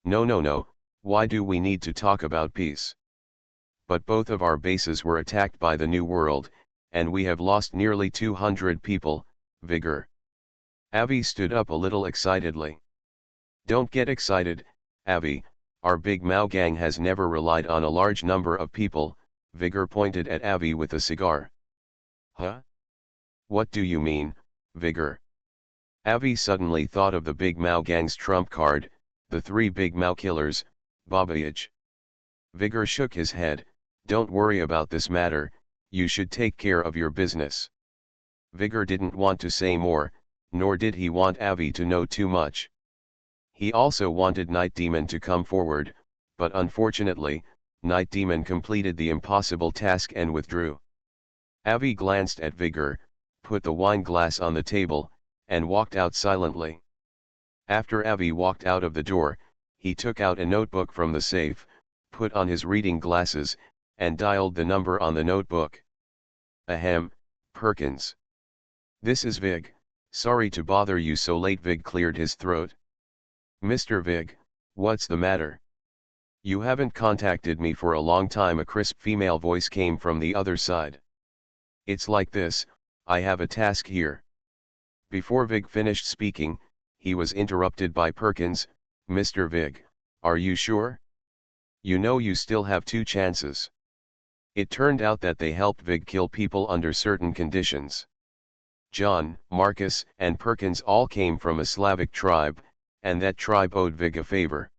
No, why do we need to talk about peace? But both of our bases were attacked by the New World, and we have lost nearly 200 people, Vigor." Avi stood up a little excitedly. "Don't get excited, Avi, our big Mao gang has never relied on a large number of people." Vigor pointed at Avi with a cigar. "Huh? What do you mean, Vigor?" Avi suddenly thought of the big Mao gang's trump card, the three big Mao killers, Babayage. Vigor shook his head. "Don't worry about this matter, you should take care of your business." Vigor didn't want to say more, nor did he want Avi to know too much. He also wanted Night Demon to come forward, but unfortunately, Night Demon completed the impossible task and withdrew. Avi glanced at Vigor, put the wine glass on the table, and walked out silently. After Avi walked out of the door, he took out a notebook from the safe, put on his reading glasses, and dialed the number on the notebook. "Ahem, Perkins. This is Vig. Sorry to bother you so late." Vig cleared his throat. "Mr. Vig, what's the matter? You haven't contacted me for a long time." A crisp female voice came from the other side. "It's like this, I have a task here." Before Vig finished speaking, he was interrupted by Perkins. "Mr. Vig, are you sure? You know you still have two chances." It turned out that they helped Vig kill people under certain conditions. John, Marcus, and Perkins all came from a Slavic tribe, and that tribe owed Vig a favor.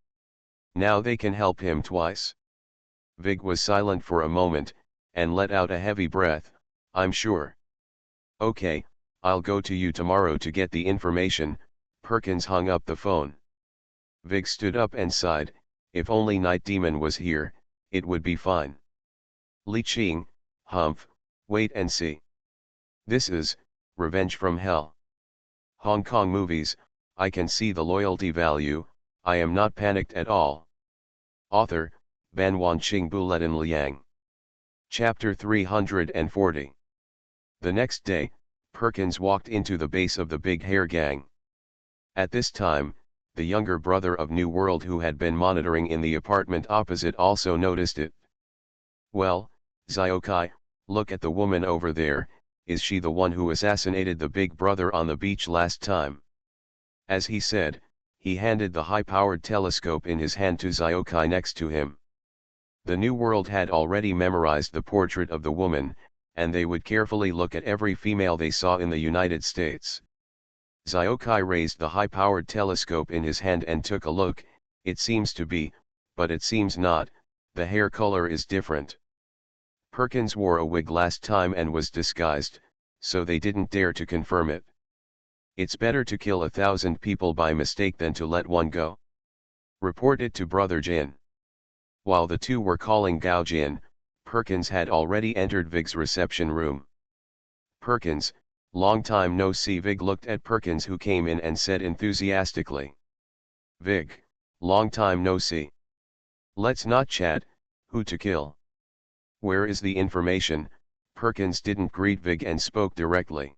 Now they can help him twice. Vig was silent for a moment, and let out a heavy breath. I'm sure. Okay, I'll go to you tomorrow to get the information. Perkins hung up the phone. Vig stood up and sighed. If only Night Demon was here, it would be fine. Li Ching, Humph, wait and see. This is Revenge from Hell. Hong Kong movies, I can see the loyalty value, I am not panicked at all. Author, Ban Wanqing Buletin Liang. Chapter 340. The next day, Perkins walked into the base of the Big Hair Gang. At this time, the younger brother of New World who had been monitoring in the apartment opposite also noticed it. Well, Ziokai, look at the woman over there, is she the one who assassinated the big brother on the beach last time? As he said, he handed the high-powered telescope in his hand to Ziokai next to him. The New World had already memorized the portrait of the woman, and they would carefully look at every female they saw in the United States. Ziokai raised the high-powered telescope in his hand and took a look. It seems to be, but it seems not, the hair color is different. Perkins wore a wig last time and was disguised, so they didn't dare to confirm it. It's better to kill 1,000 people by mistake than to let one go. Report it to Brother Jin. While the two were calling Gao Jin, Perkins had already entered Vig's reception room. Perkins, long time no see. Vig looked at Perkins, who came in, and said enthusiastically. Vig, long time no see. Let's not chat, who to kill? Where is the information? Perkins didn't greet Vig and spoke directly.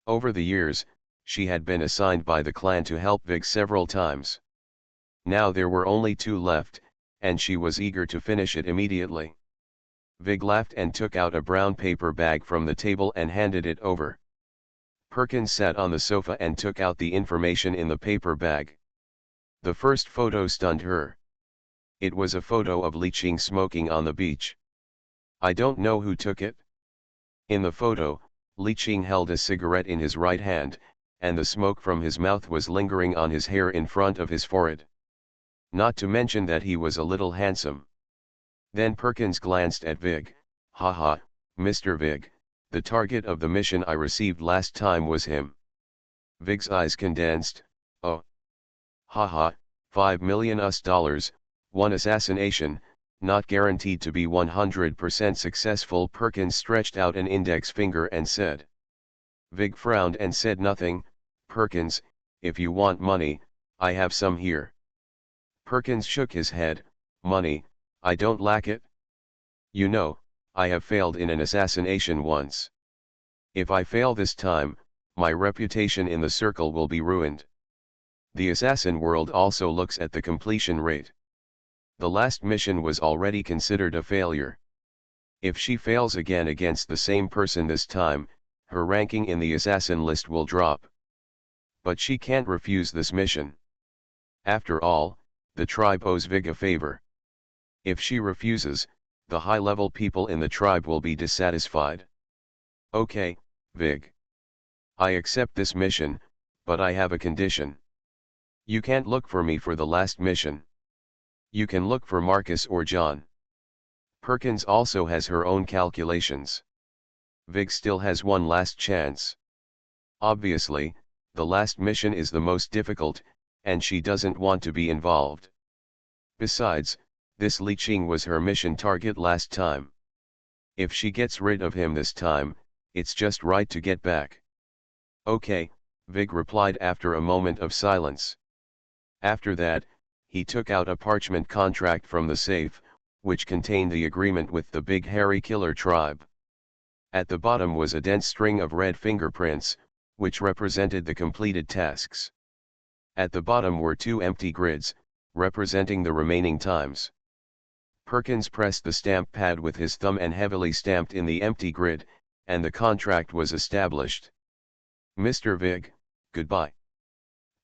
Over the years, she had been assigned by the clan to help Vig several times. Now there were only 2 left, and she was eager to finish it immediately. Vig laughed and took out a brown paper bag from the table and handed it over. Perkins sat on the sofa and took out the information in the paper bag. The first photo stunned her. It was a photo of Li Ching smoking on the beach. I don't know who took it. In the photo, Li Ching held a cigarette in his right hand, and the smoke from his mouth was lingering on his hair in front of his forehead. Not to mention that he was a little handsome. Then Perkins glanced at Vig. Haha, Mr. Vig, the target of the mission I received last time was him. Vig's eyes condensed. Oh. Haha, $5 million, one assassination, not guaranteed to be 100% successful. Perkins stretched out an index finger and said. Vig frowned and said nothing. Perkins, if you want money, I have some here. Perkins shook his head. Money, I don't lack it. You know, I have failed in an assassination once. If I fail this time, my reputation in the circle will be ruined. The assassin world also looks at the completion rate. The last mission was already considered a failure. If she fails again against the same person this time, her ranking in the assassin list will drop. But she can't refuse this mission. After all, the tribe owes Vig a favor. If she refuses, the high-level people in the tribe will be dissatisfied. Okay, Vig. I accept this mission, but I have a condition. You can't look for me for the last mission. You can look for Marcus or John. Perkins also has her own calculations. Vig still has one last chance. Obviously, the last mission is the most difficult, and she doesn't want to be involved. Besides, this Li Ching was her mission target last time. If she gets rid of him this time, it's just right to get back. Okay, Vig replied after a moment of silence. After that, he took out a parchment contract from the safe, which contained the agreement with the Big Hairy Killer tribe. At the bottom was a dense string of red fingerprints, which represented the completed tasks. At the bottom were 2 empty grids, representing the remaining times. Perkins pressed the stamp pad with his thumb and heavily stamped in the empty grid, and the contract was established. Mr. Vig, goodbye.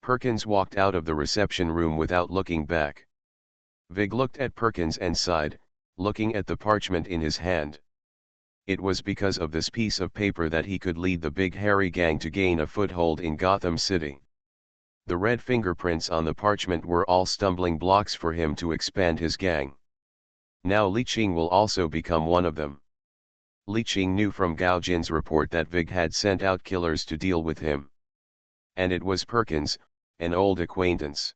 Perkins walked out of the reception room without looking back. Vig looked at Perkins and sighed, looking at the parchment in his hand. It was because of this piece of paper that he could lead the Big Hairy Gang to gain a foothold in Gotham City. The red fingerprints on the parchment were all stumbling blocks for him to expand his gang. Now Li Qing will also become one of them. Li Qing knew from Gao Jin's report that Vig had sent out killers to deal with him. And it was Perkins, an old acquaintance.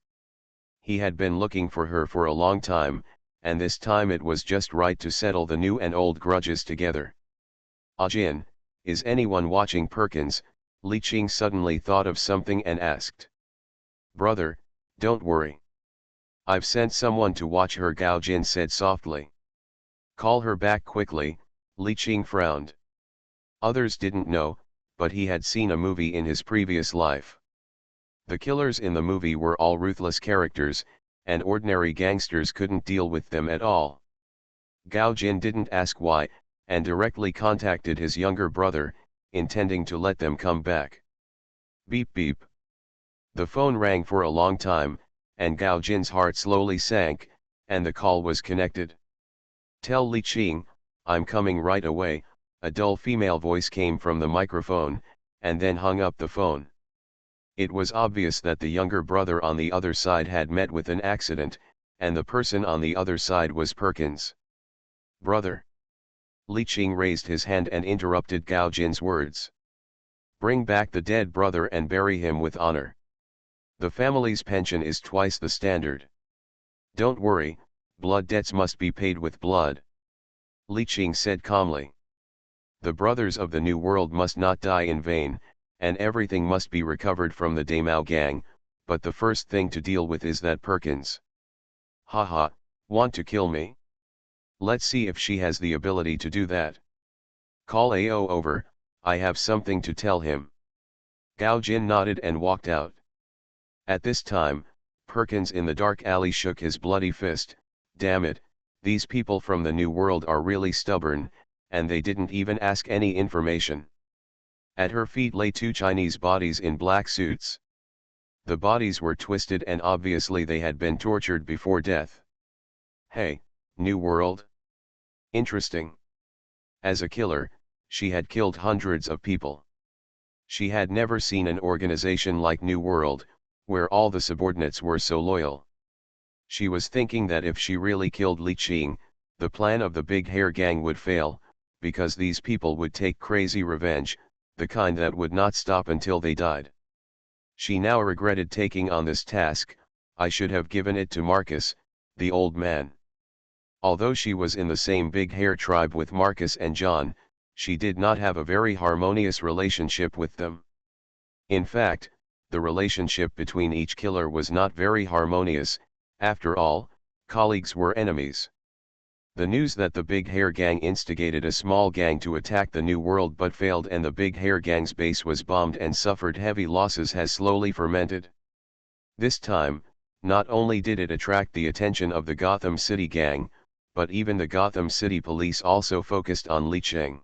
He had been looking for her for a long time, and this time it was just right to settle the new and old grudges together. "Ah Jin, is anyone watching Perkins?" Li Qing suddenly thought of something and asked. "Brother, don't worry. I've sent someone to watch her," Gao Jin said softly. "Call her back quickly," Li Qing frowned. Others didn't know, but he had seen a movie in his previous life. The killers in the movie were all ruthless characters, and ordinary gangsters couldn't deal with them at all. Gao Jin didn't ask why, and directly contacted his younger brother, intending to let them come back. Beep beep. The phone rang for a long time, and Gao Jin's heart slowly sank, and the call was connected. "Tell Li Qing, I'm coming right away," a dull female voice came from the microphone, and then hung up the phone. It was obvious that the younger brother on the other side had met with an accident, and the person on the other side was Perkins. "Brother." Li Qing raised his hand and interrupted Gao Jin's words. "Bring back the dead brother and bury him with honor. The family's pension is twice the standard. Don't worry, blood debts must be paid with blood," Li Qing said calmly. "The brothers of the New World must not die in vain, and everything must be recovered from the Daimao gang, but the first thing to deal with is that Perkins." "Haha, want to kill me? Let's see if she has the ability to do that. Call AO over, I have something to tell him." Gao Jin nodded and walked out. At this time, Perkins in the dark alley shook his bloody fist. "Damn it, these people from the New World are really stubborn, and they didn't even ask any information." At her feet lay two Chinese bodies in black suits. The bodies were twisted and obviously they had been tortured before death. "Hey, New World? Interesting." As a killer, she had killed hundreds of people. She had never seen an organization like New World, where all the subordinates were so loyal. She was thinking that if she really killed Li Qing, the plan of the Big Hair Gang would fail, because these people would take crazy revenge, the kind that would not stop until they died. She now regretted taking on this task. I should have given it to Marcus, the old man. Although she was in the same Big Hair tribe with Marcus and John, she did not have a very harmonious relationship with them. In fact, the relationship between each killer was not very harmonious. After all, colleagues were enemies. The news that the Big Hair Gang instigated a small gang to attack the New World but failed and the Big Hair Gang's base was bombed and suffered heavy losses has slowly fermented. This time, not only did it attract the attention of the Gotham City Gang, but even the Gotham City Police also focused on Li Qing.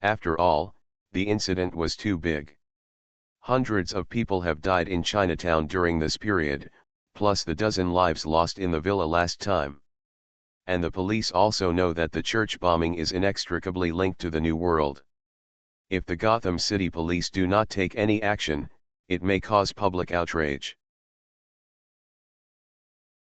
After all, the incident was too big. Hundreds of people have died in Chinatown during this period, plus the dozen lives lost in the villa last time. And the police also know that the church bombing is inextricably linked to the New World. If the Gotham City Police do not take any action, it may cause public outrage.